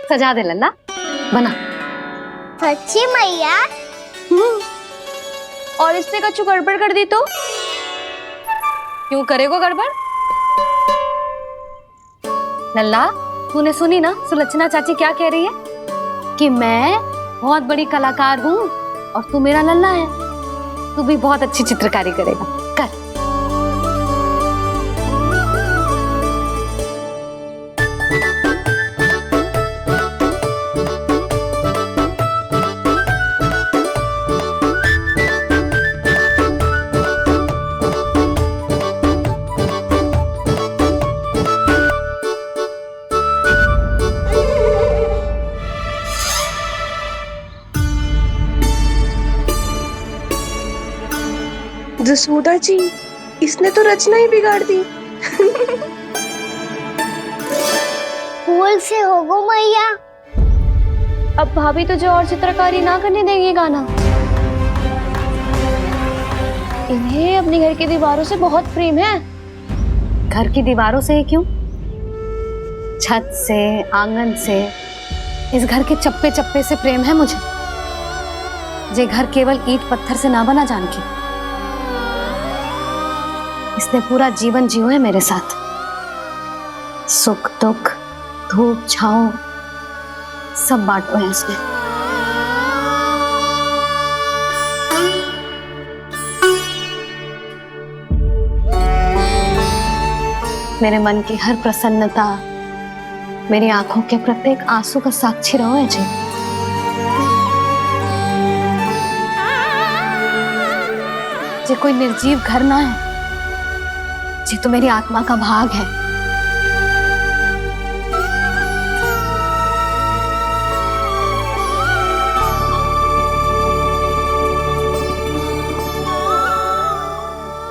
सजा दे लल्ला, बना। सच्ची मैया? और इसने कछु गड़बड़ कर दी तो? क्यों करेगो गड़बड़? लल्ला, तूने सुनी ना सुलक्षणा चाची क्या कह रही है? कि मैं बहुत बड़ी कलाकार हूँ और तू मेरा लल्ला है। तू भी बहुत अच्छी चित्रकारी करेगा, कर। जसोदा जी, इसने तो रचना ही बिगाड़ दी। फूल से होगो मैया। अब भाभी तुझे और चित्रकारी ना करने देंगे गाना। इन्हें अपने घर की दीवारों से बहुत प्रेम है। घर की दीवारों से क्यों, छत से, आंगन से, इस घर के चप्पे चप्पे से प्रेम है मुझे। ये घर केवल ईंट पत्थर से ना बना जानकी, इसने पूरा जीवन जियो है मेरे साथ। सुख दुख, धूप छांव सब बांटो है इसने। मेरे मन की हर प्रसन्नता, मेरी आंखों के प्रत्येक आंसू का साक्षी रहो है जी। ये कोई निर्जीव घर ना है, ये तो मेरी आत्मा का भाग है।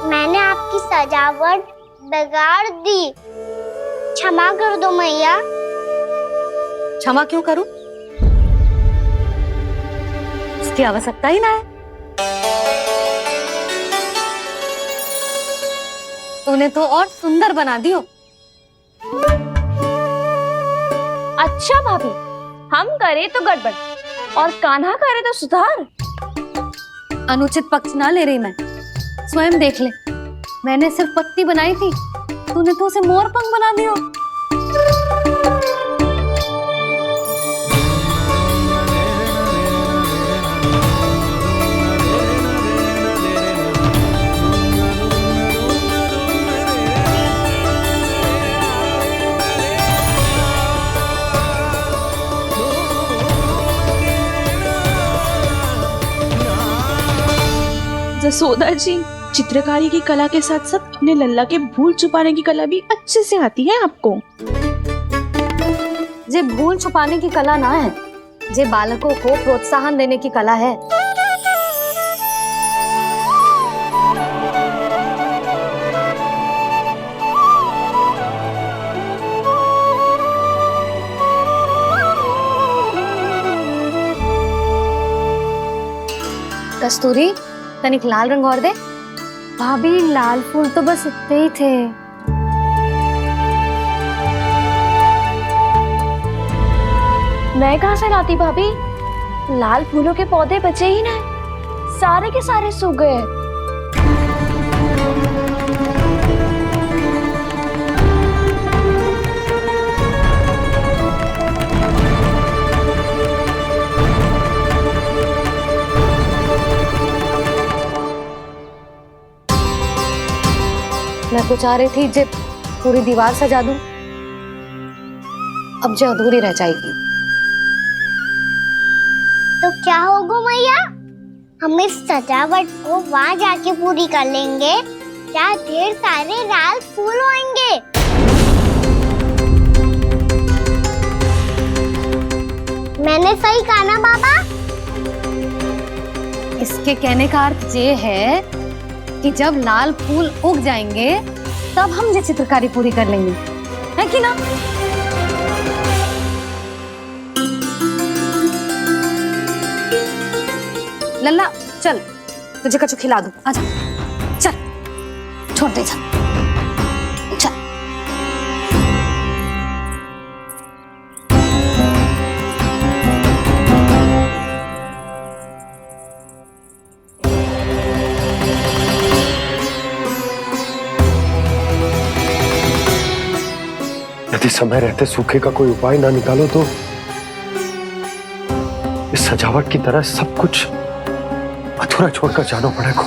मैंने आपकी सजावट बिगाड़ दी, क्षमा कर दो मैया। क्षमा क्यों करूं? इसकी आवश्यकता ही ना है। तूने तो और सुंदर बना दियो। अच्छा भाभी, हम करे तो गड़बड़ और कान्हा करे तो सुधार। अनुचित पक्ष ना ले रही मैं, स्वयं देख ले। मैंने सिर्फ पत्ती बनाई थी, तूने तो उसे मोर पंख बना दियो। जसोदा जी, चित्रकारी की कला के साथ साथ अपने लल्ला के भूल छुपाने की कला भी अच्छे से आती है आपको। ये भूल छुपाने की कला ना है, ये बालकों को प्रोत्साहन देने की कला है। कस्तूरी, तनिक लाल रंग और दे। भाभी, लाल फूल तो बस इतने ही थे। मैं कहाँ से लाती भाभी? लाल फूलों के पौधे बचे ही ना, सारे के सारे सूख गए। मैं तो चाह रही थी जे पूरी दीवार सजा दूं, अब जो अधूरी रह जाएगी। तो क्या होगा मैया? हम इस सजावट को वहाँ जाके पूरी कर लेंगे, जहाँ ढेर सारे लाल फूल होंगे। मैंने सही कहा ना बाबा? इसके कहने का अर्थ ये है कि जब लाल फूल उग जाएंगे तब हम ये चित्रकारी पूरी कर लेंगे, है कि ना? लल्ला चल, तुझे कछु खिला दूं, आजा, चल, छोड़ दे, चल। यदि समय रहते सूखे का कोई उपाय ना निकालो तो इस सजावट की तरह सब कुछ अधूरा छोड़कर जाना पड़ेगा।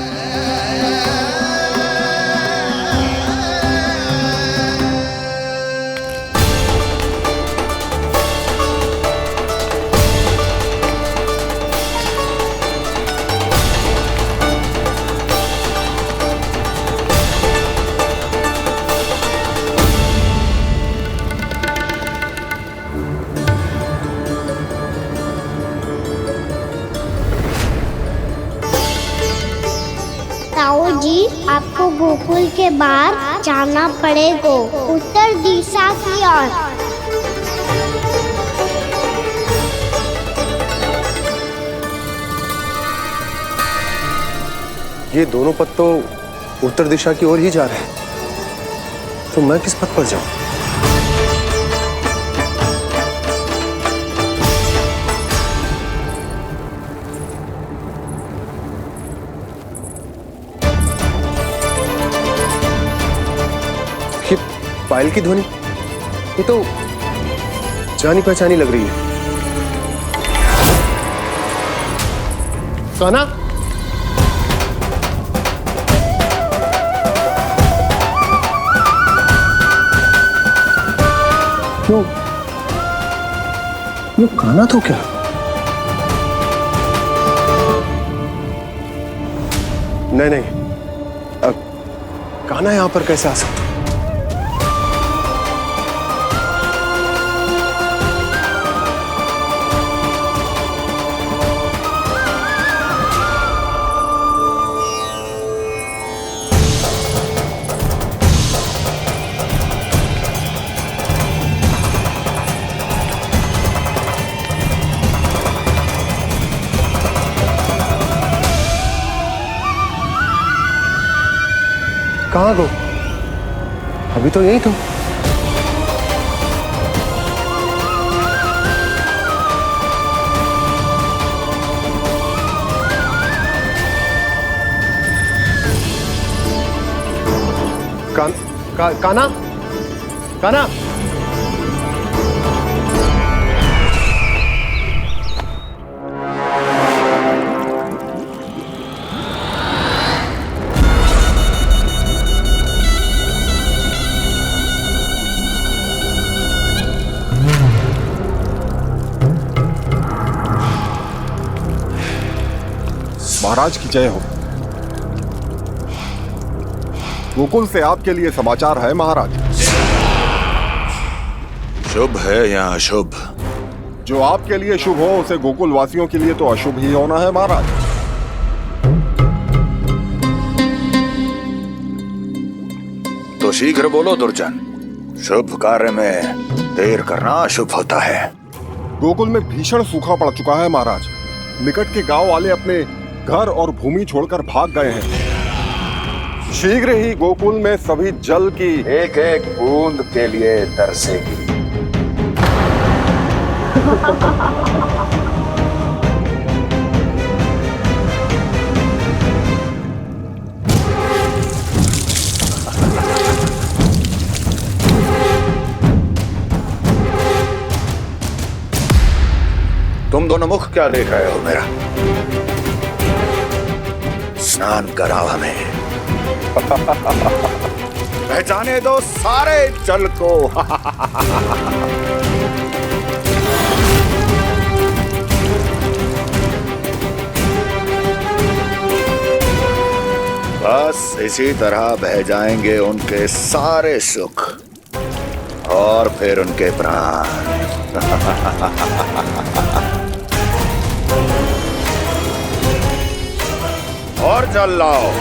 आपको गोकुल के बाहर जाना पड़ेगा, उत्तर दिशा की ओर। ये दोनों पथ तो उत्तर दिशा की ओर ही जा रहे हैं, तो मैं किस पथ पर जाऊं? ये पायल की ध्वनि, ये तो जानी पहचानी लग रही है। कान्हा, ये कान्हा तो क्या? नहीं, कान्हा यहां पर कैसे आ सकता? कहाँ गो? अभी तो यही तो। कान्हा, कान्हा, महाराज की जय हो। गोकुल से आपके लिए समाचार है महाराज। शुभ है या अशुभ? जो आपके लिए शुभ हो उसे गोकुल वासियों के लिए तो अशुभ ही होना है महाराज। तो शीघ्र बोलो दुर्जन, शुभ कार्य में देर करना अशुभ होता है। गोकुल में भीषण सूखा पड़ चुका है महाराज। निकट के गांव वाले अपने घर और भूमि छोड़कर भाग गए हैं। शीघ्र ही गोकुल में सभी जल की एक एक बूंद के लिए तरसेगी। तुम दोनों मुख क्या देख रहे हो मेरा? स्नान कराओ हमें। पहचाने दो सारे जल को। बस इसी तरह बह जाएंगे उनके सारे सुख और फिर उनके प्राण। और जल लाओ।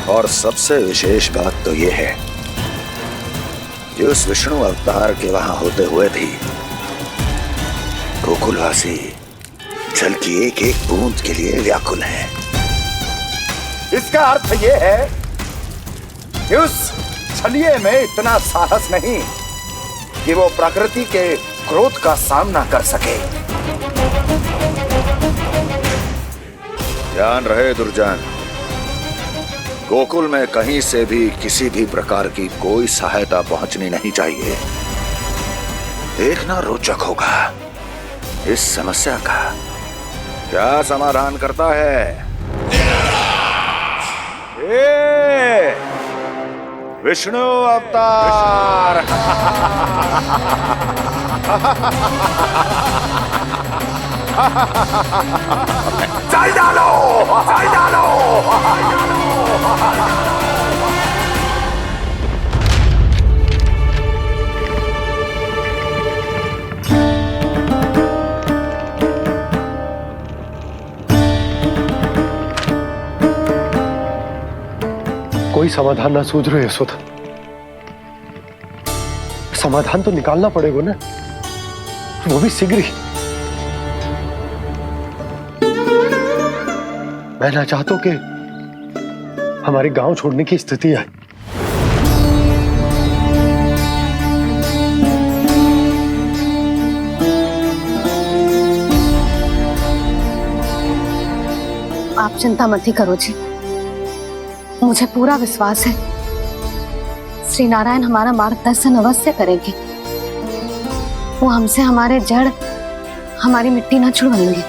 और सबसे विशेष बात तो यह है कि उस विष्णु अवतार के वहां होते हुए भी गोकुलवासी जल की एक एक बूंद के लिए व्याकुल हैं। इसका अर्थ यह है कि उस छलिए में इतना साहस नहीं कि वो प्रकृति के क्रोध का सामना कर सके। ध्यान रहे दुर्जन, गोकुल में कहीं से भी किसी भी प्रकार की कोई सहायता पहुंचनी नहीं चाहिए। देखना रोचक होगा इस समस्या का क्या समाधान करता है। विष्णु अवतार। चल डालो, चल डालो। कोई समाधान ना सूझ रहे यशोदा। समाधान तो निकालना पड़ेगा ना, वो भी शीघ्र ही। मैं ना चाहता कि हमारे गांव छोड़ने की स्थिति आए। आप चिंता मत ही करो जी, मुझे पूरा विश्वास है श्री नारायण हमारा मार्गदर्शन अवश्य करेंगे। वो हमसे हमारे जड़, हमारी मिट्टी न छुड़वाएंगे।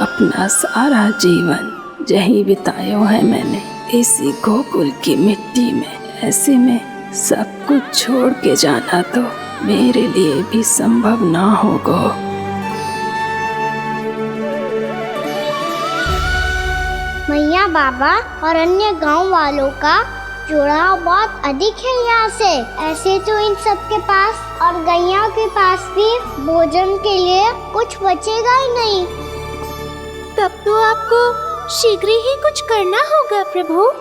अपना सारा जीवन यही बिताया है मैंने, इसी गोकुल की मिट्टी में। ऐसे में सब कुछ छोड़ के जाना तो मेरे लिए भी संभव ना होगा। मैया बाबा और अन्य गांव वालों का जुड़ाव बहुत अधिक है यहाँ से। ऐसे तो इन सब के पास और गैया के पास भी भोजन के लिए कुछ बचेगा ही नहीं। तब तो आपको शीघ्र ही कुछ करना होगा प्रभु।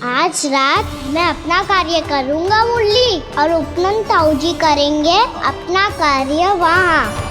आज रात मैं अपना कार्य करूँगा मुरली, और उपनंद ताऊ जी करेंगे अपना कार्य वहाँ।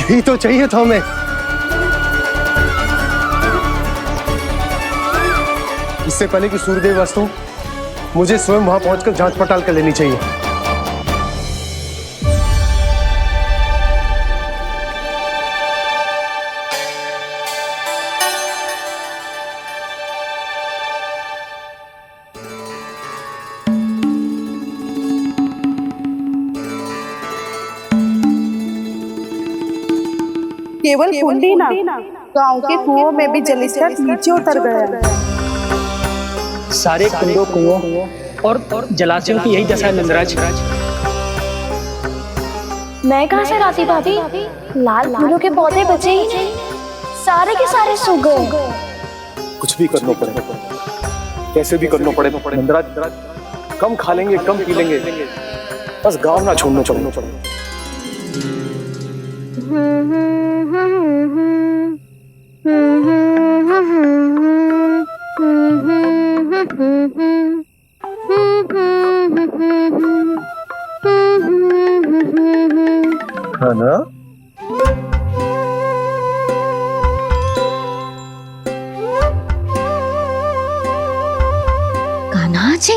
यही तो चाहिए था हमें। इससे पहले कि सूर्यदेव वस्तु, मुझे स्वयं वहां पहुंचकर जांच पड़ताल कर लेनी चाहिए। केवल कुंडी ना, गांव के कुओं में भी जलस्तर नीचे उतर गया। सारे कुंडों, कुओं और जलाशयों की यही दशा है नंदराज। मैं कहाँ से लाती भाभी? लाल फूलों के पौधे बचे ही नहीं, सारे के सारे सूख गए। कुछ भी करना पड़े, कैसे भी करना पड़े नंदराज। कम खा लेंगे, कम पी लेंगे, बस गांव ना छोड़ना चाहिए। है ना? कान्हा जी,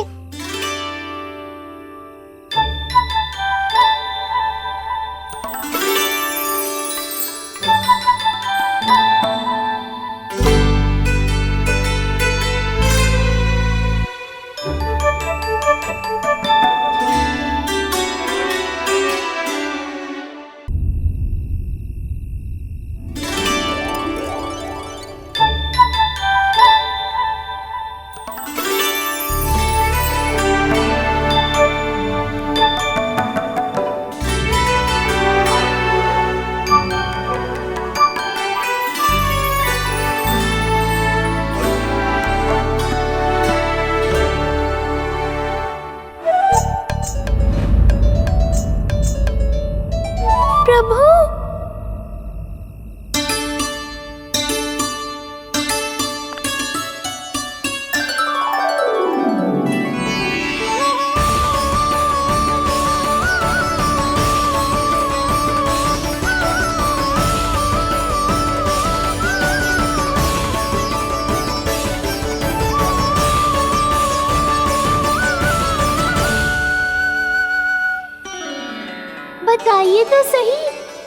बताइए तो सही,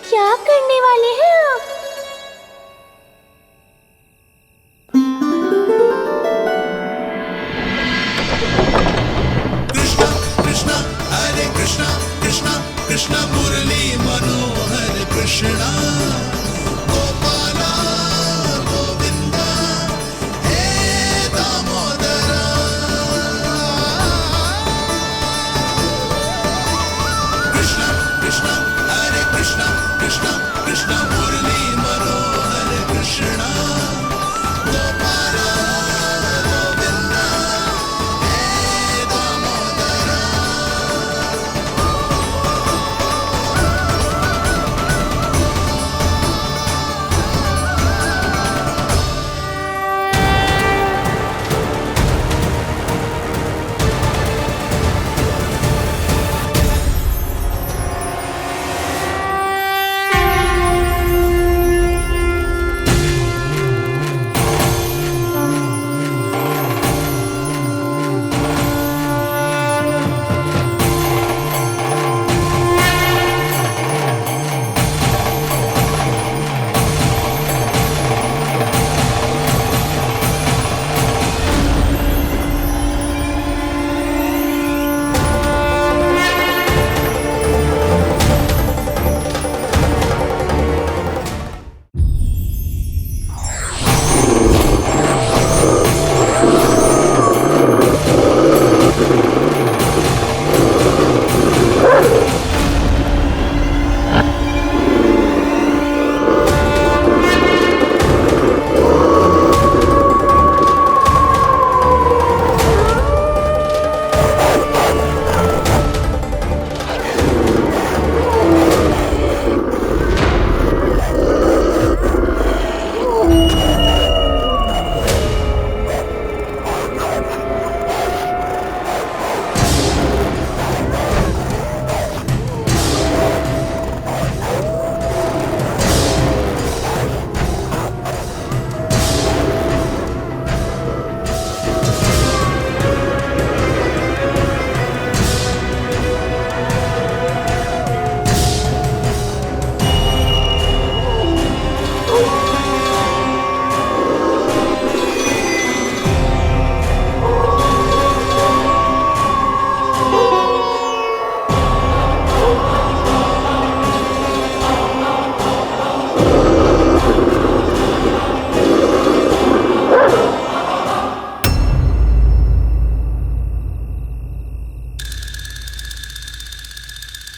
क्या करने वाले हैं आप? कृष्णा हरे कृष्णा कृष्णा कृष्णा मुरली मनोहर कृष्णा गोपाला गोविंदा हे दामोदरा कृष्णा कृष्णा हरे कृष्णा कृष्णा कृष्णा मुरली मनोहर कृष्णा गोपाला गोविंदा हे दामोदरा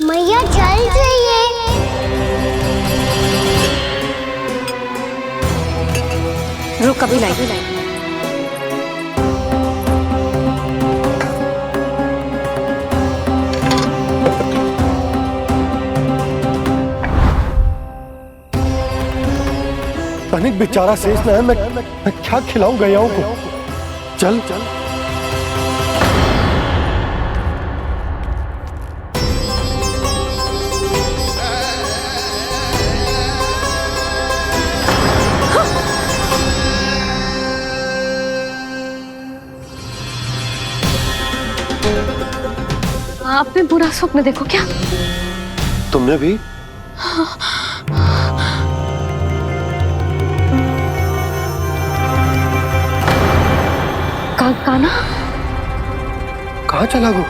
मैया चल जाइए। रुक अभी लाई। तनिक बेचारा शेष न है, मैं क्या खिलाऊं गयाओं को। चल चल आपने बुरा स्वप्न देखो क्या? तुमने भी? काना कहाँ चला वो?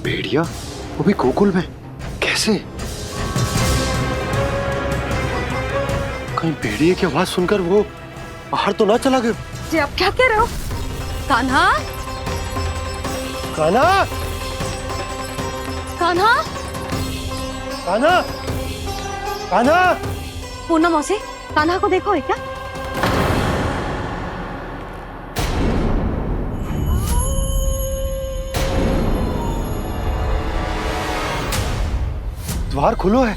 भेड़िया वो भी गोकुल में कैसे? कहीं भेड़िए की आवाज सुनकर वो बाहर तो ना चला गया? जी आप क्या कह रहे हो? कान्हा कान्हा कान्हा कान्हा कान्हा पूनम मौसी, कान्हा को देखो है क्या? द्वार खुलो है।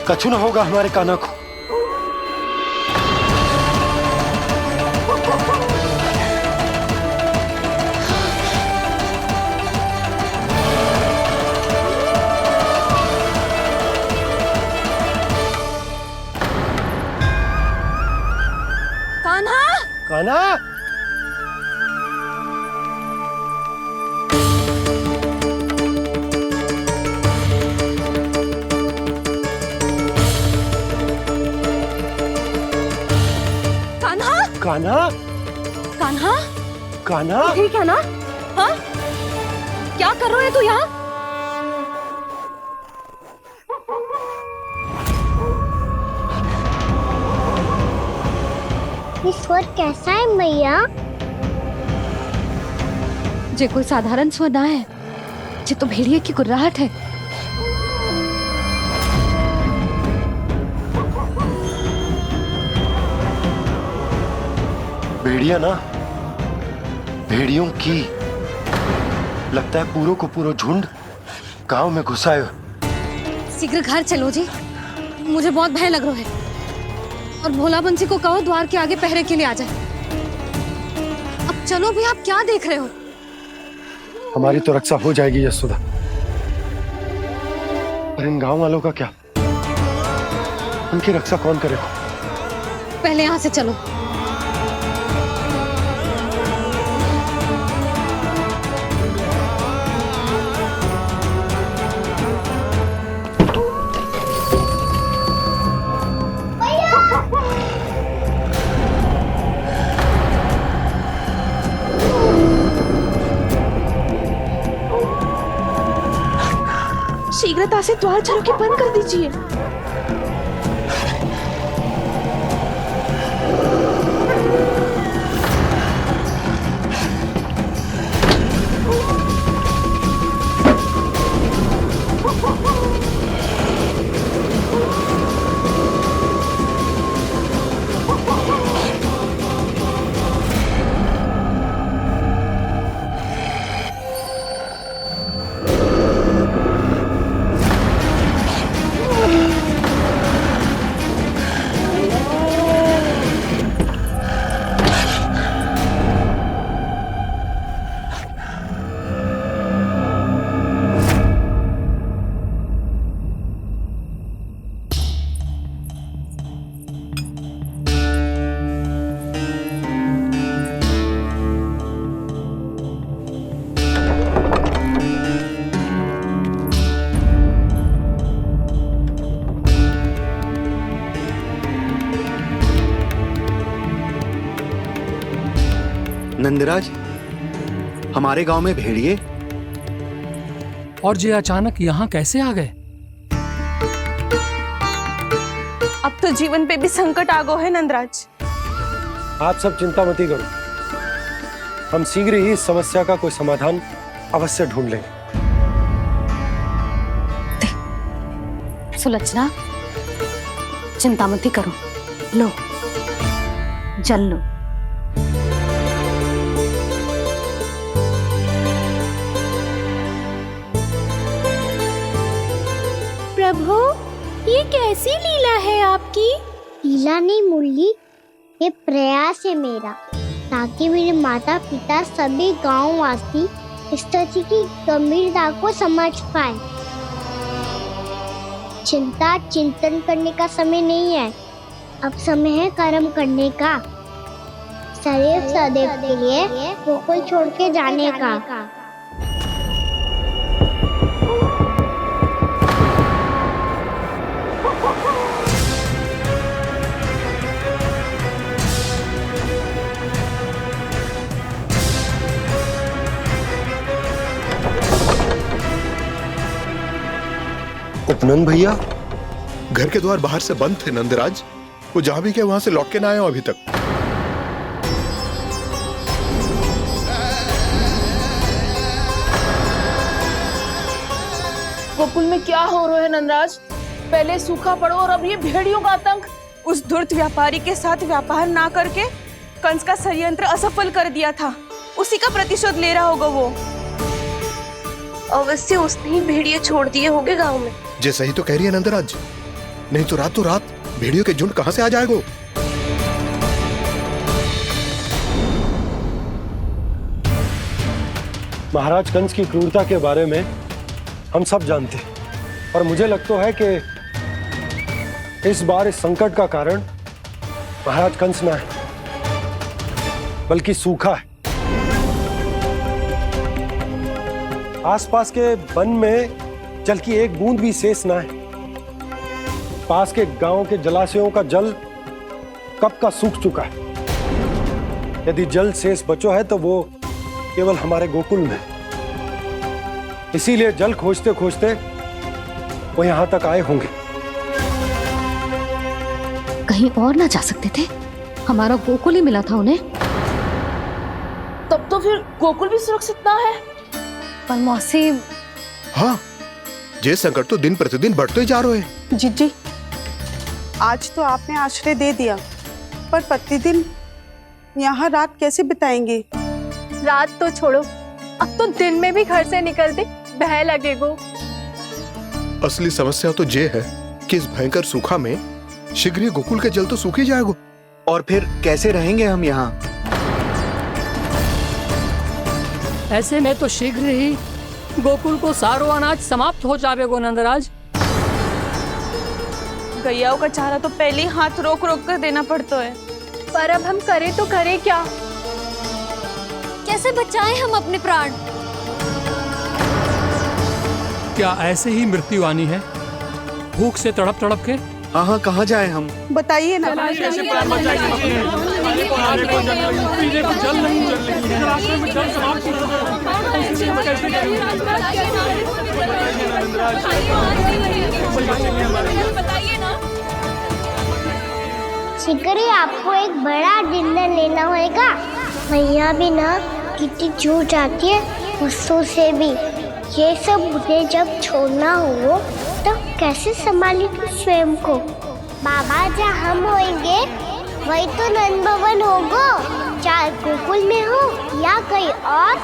कछु ना होगा हमारे कान्हा को। कान्हा, कान्हा, कान्हा, कान्हा, कान्हा, ठीक है ना? हाँ? क्या कर रहे हो तू यहाँ? ये स्वर कैसा है मैया? जे कोई साधारण स्वर ना है, जे तो भेड़िए की गुर्राहट है। भेड़िया ना, भेड़ियों की। लगता है पूरो को पूरो झुंड गांव में घुसा है। शीघ्र घर चलो जी, मुझे बहुत भय लग रहा है। और भोला बंसी को कहो द्वार के आगे पहरे के लिए आ जाए। अब चलो भी, आप क्या देख रहे हो? हमारी तो रक्षा हो जाएगी यशोदा, पर इन गांव वालों का क्या? उनकी रक्षा कौन करेगा? पहले यहाँ से चलो। शीघ्रता से द्वार चारों के बंद कर दीजिए। नंदराज, हमारे गांव में भेड़िए और ये अचानक यहाँ कैसे आ गए? अब तो जीवन पे भी संकट आ गो है नंदराज। आप सब चिंता मत करो, हम शीघ्र ही इस समस्या का कोई समाधान अवश्य ढूंढ लेंगे। सुलक्षणा, चिंता मत करो, लो जल लो। प्रभु, ये कैसी लीला है आपकी? लीला नहीं मुरली, ये प्रयास है मेरा, ताकि मेरे माता पिता सभी गांव वासी इस स्थिति की गंभीरता को समझ पाए। चिंता चिंतन करने का समय नहीं है, अब समय है कर्म करने का, सदैव सदैव के लिए गोकुल छोड़ के जाने का। उपनंद भैया, घर के द्वार बाहर से बंद थे नंदराज, वो जहां भी गए वहां से लौट के ना आए हो अभी तक। गोकुल में क्या हो रहा है नंदराज? पहले सूखा पड़ो और अब ये भेड़ियों का आतंक। उस धूर्त व्यापारी के साथ व्यापार ना करके कंस का षड्यंत्र असफल कर दिया था, उसी का प्रतिशोध ले रहा होगा वो। अवश्य उसने ही भेड़िए छोड़ दिए होंगे गांव में। जे सही तो कह रही है नंदराज, नहीं तो रात भेड़ियों के झुंड कहां से आ जाएगा? महाराज कंस की क्रूरता के बारे में हम सब जानते हैं, और मुझे लगता है कि इस बार इस संकट का कारण महाराज कंस ना है, बल्कि सूखा है। आसपास के वन में जल की एक बूंद भी शेष ना है। पास के गांव के जलाशयों का जल कब का सूख चुका है। यदि जल शेष बचो है तो वो केवल हमारे गोकुल में। इसीलिए जल खोजते खोजते वो यहां तक आए होंगे। कहीं और ना जा सकते थे? हमारा गोकुल ही मिला था उन्हें। तब तो फिर गोकुल भी सुरक्षित ना है। पर मौसी, हाँ, ये संकट तो दिन प्रतिदिन बढ़ते ही जा रहे हैं। जीजी, आज तो आपने आश्रय दे दिया, पर प्रतिदिन यहाँ रात कैसे बिताएंगे? रात तो छोड़ो, अब तो दिन में भी घर से निकलते भय लगेगो। असली समस्या तो ये है कि इस भयंकर सूखा में शीघ्र ही गोकुल के जल तो सूख ही जाएगा। और फिर कैसे रहेंगे हम यहाँ? ऐसे में तो शीघ्र ही गोकुल को सारो अनाज समाप्त हो जाएगा नंदराज। गैयाओं का चारा तो पहले ही हाथ रोक रोक कर देना पड़ता है। पर अब हम करें तो करें क्या? कैसे बचाएं हम अपने प्राण? क्या ऐसे ही मृत्यु आनी है, भूख से तड़प तड़प के? हाँ हाँ, कहाँ जाए हम? बताइए ना। कैसे प्राण बचाएं? पीने को जल नहीं, जल नहीं है, रास्ते में जल समाप्त हो शीघ्र ही आपको एक बड़ा निर्णय लेना होगा। मैया भी ना कितनी जूझ जाती है गुस्सों से भी। ये सब उन्हें जब छोड़ना हो तो कैसे संभाली तू स्वयं को? बाबा जहाँ हम होंगे वही तो नंद भवन होगा, चाहे गोकुल में हो या कहीं और।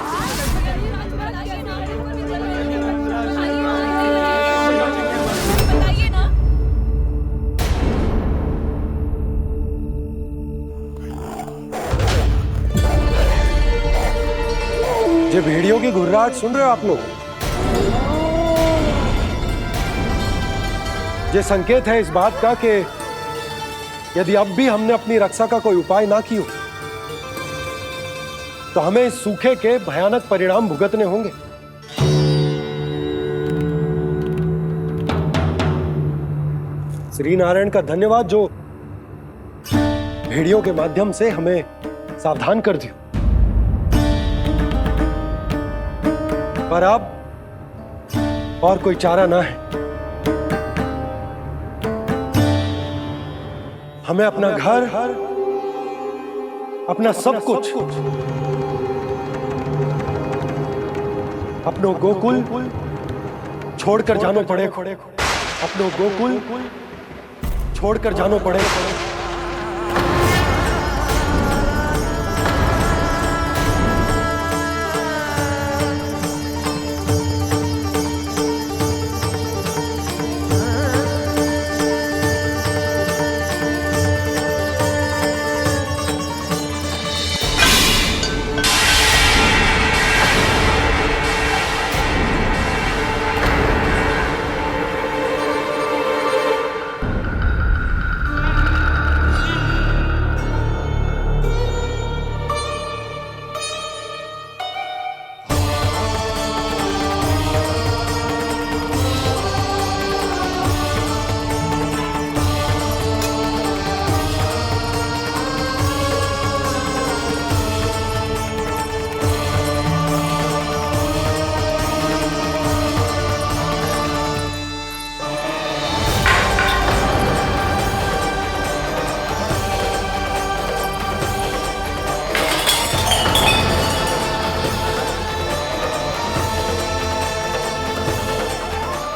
ये भेड़ियों की घुर्राहट सुन रहे हो आप लोग? ये संकेत है इस बात का कि यदि अब भी हमने अपनी रक्षा का कोई उपाय ना किया तो हमें इस सूखे के भयानक परिणाम भुगतने होंगे। श्री नारायण का धन्यवाद जो भेड़ियों के माध्यम से हमें सावधान कर दिया। पर अब और कोई चारा ना है। हमें अपना घर, अपना सब कुछ, अपनो गोकुल छोड़कर जानो पड़ेगा। अपनो गोकुल छोड़कर जानो पड़ेगा।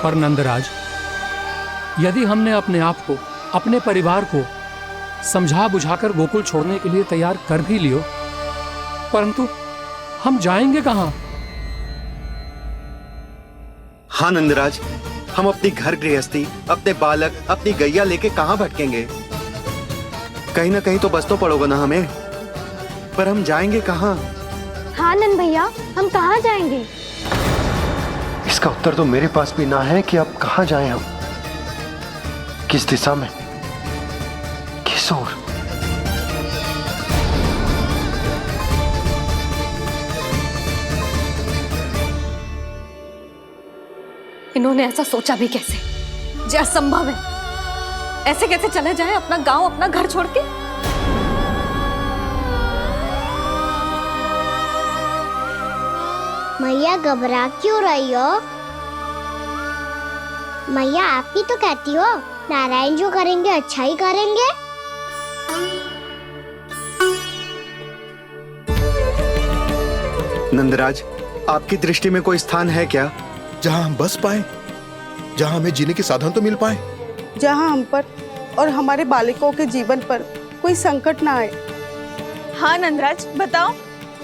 पर नंदराज, यदि हमने अपने आप को, अपने परिवार को समझा बुझाकर गोकुल छोड़ने के लिए तैयार कर भी लियो, परंतु हम जाएंगे कहां? हाँ नंदराज, हम अपनी घर गृहस्थी, अपने बालक, अपनी गैया लेके कहां भटकेंगे? कहीं ना कहीं तो बस तो पड़ोगा ना हमें, पर हम जाएंगे कहां? हाँ नंद भैया, हम कहाँ जाएंगे? इसका उत्तर तो मेरे पास भी ना है कि अब कहां जाएं हम, किस दिशा में, किस ओर। इन्होंने ऐसा सोचा भी कैसे, जो असंभव है। ऐसे कैसे चले जाएं अपना गांव, अपना घर छोड़ के? मैया घबरा क्यों रही हो? मैया आप ही तो कहती हो नारायण जो करेंगे अच्छा ही करेंगे। नंदराज, आपकी दृष्टि में कोई स्थान है क्या जहां हम बस पाए, जहां हमें जीने के साधन तो मिल पाए, जहाँ हम पर और हमारे बालकों के जीवन पर कोई संकट ना आए। हाँ नंदराज, बताओ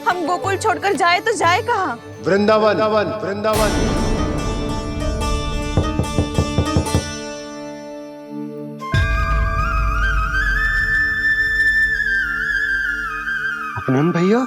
हम गोकुल छोड़कर जाए तो जाए कहाँ? वृंदावन, वृंदावन। नंद भैया,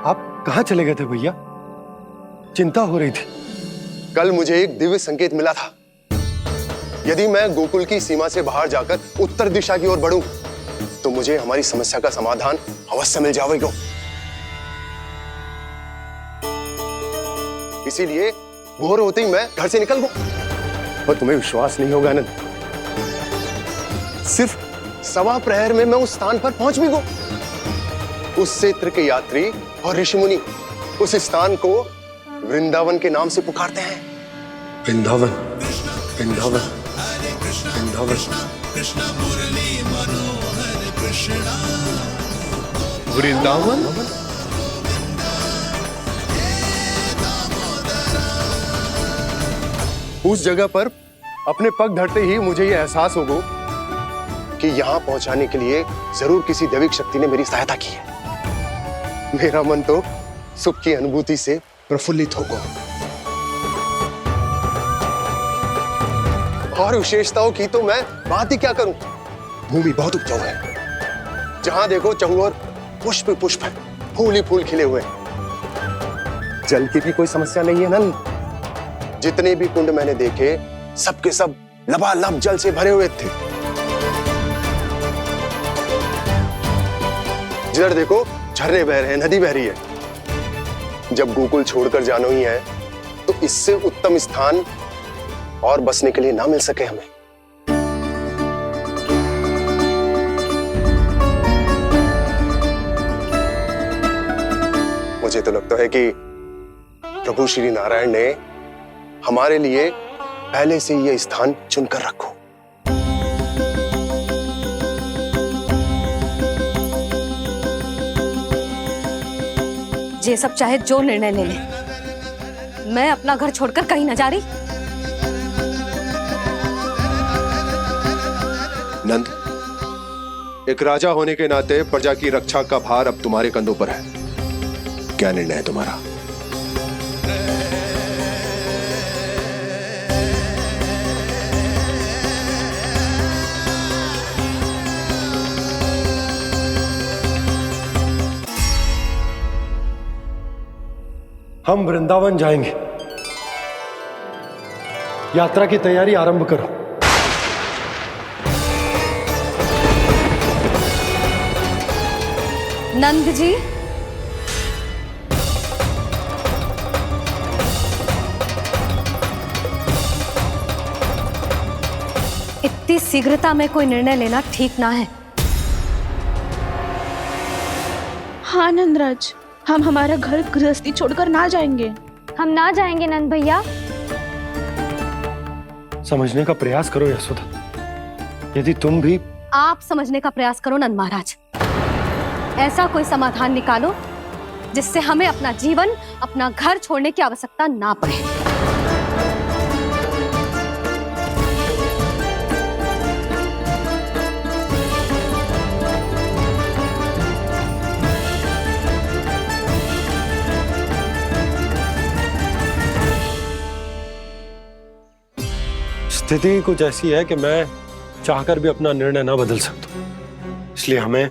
आप कहाँ चले गए थे भैया? चिंता हो रही थी। कल मुझे एक दिव्य संकेत मिला था। यदि मैं गोकुल की सीमा से बाहर जाकर उत्तर दिशा की ओर बढ़ूं, तो मुझे हमारी समस्या का समाधान अवश्य मिल जाएगा। इसीलिए भोर होते ही मैं घर से निकल गया। पर तुम्हें विश्वास नहीं होगा आनंद, सिर्फ 1.25 प्रहर में मैं उस स्थान पर पहुंच भी गया। उस क्षेत्र के यात्री और ऋषि मुनि उस स्थान को वृंदावन के नाम से पुकारते हैं। वृंदावन, वृंदावन, वृंदावन। वृंदावन। उस जगह पर अपने पग धरते ही मुझे यह एहसास होगा कि यहां पहुंचाने के लिए जरूर किसी दैविक शक्ति ने मेरी सहायता की है। मेरा मन तो सुख की अनुभूति से प्रफुल्लित होगा। और विशेषताओं की तो मैं बात ही क्या करूं। भूमि बहुत उपजाऊ है, जहां देखो चहुओर पुष्प पुष्प है, फूल ही फूल खिले हुए हैं। जल की भी कोई समस्या नहीं है नंद। जितने भी कुंड मैंने देखे, सबके सब लबालब जल से भरे हुए थे। जिधर देखो झरने बह रहे हैं, नदी बह रही है। जब गोकुल छोड़कर जाना ही है, तो इससे उत्तम स्थान और बसने के लिए ना मिल सके हमें। मुझे तो लगता है कि प्रभु श्री नारायण ने हमारे लिए पहले से यह स्थान चुनकर रखो। ये सब चाहे जो निर्णय ले ले, मैं अपना घर छोड़कर कहीं न जा रही। नंद, एक राजा होने के नाते प्रजा की रक्षा का भार अब तुम्हारे कंधों पर है। क्या निर्णय है तुम्हारा? हम वृंदावन जाएंगे। यात्रा की तैयारी आरंभ करो। नंद जी, इतनी शीघ्रता में कोई निर्णय लेना ठीक ना है। हाँ नंदराज, हम हमारा घर गृहस्थी छोड़कर ना जाएंगे। हम ना जाएंगे नंद भैया। समझने का प्रयास करो यशोदा, यदि तुम भी। आप समझने का प्रयास करो नंद महाराज। ऐसा कोई समाधान निकालो जिससे हमें अपना जीवन, अपना घर छोड़ने की आवश्यकता ना पड़े। स्थिति कुछ ऐसी है कि मैं चाहकर भी अपना निर्णय न बदल सकता, इसलिए हमें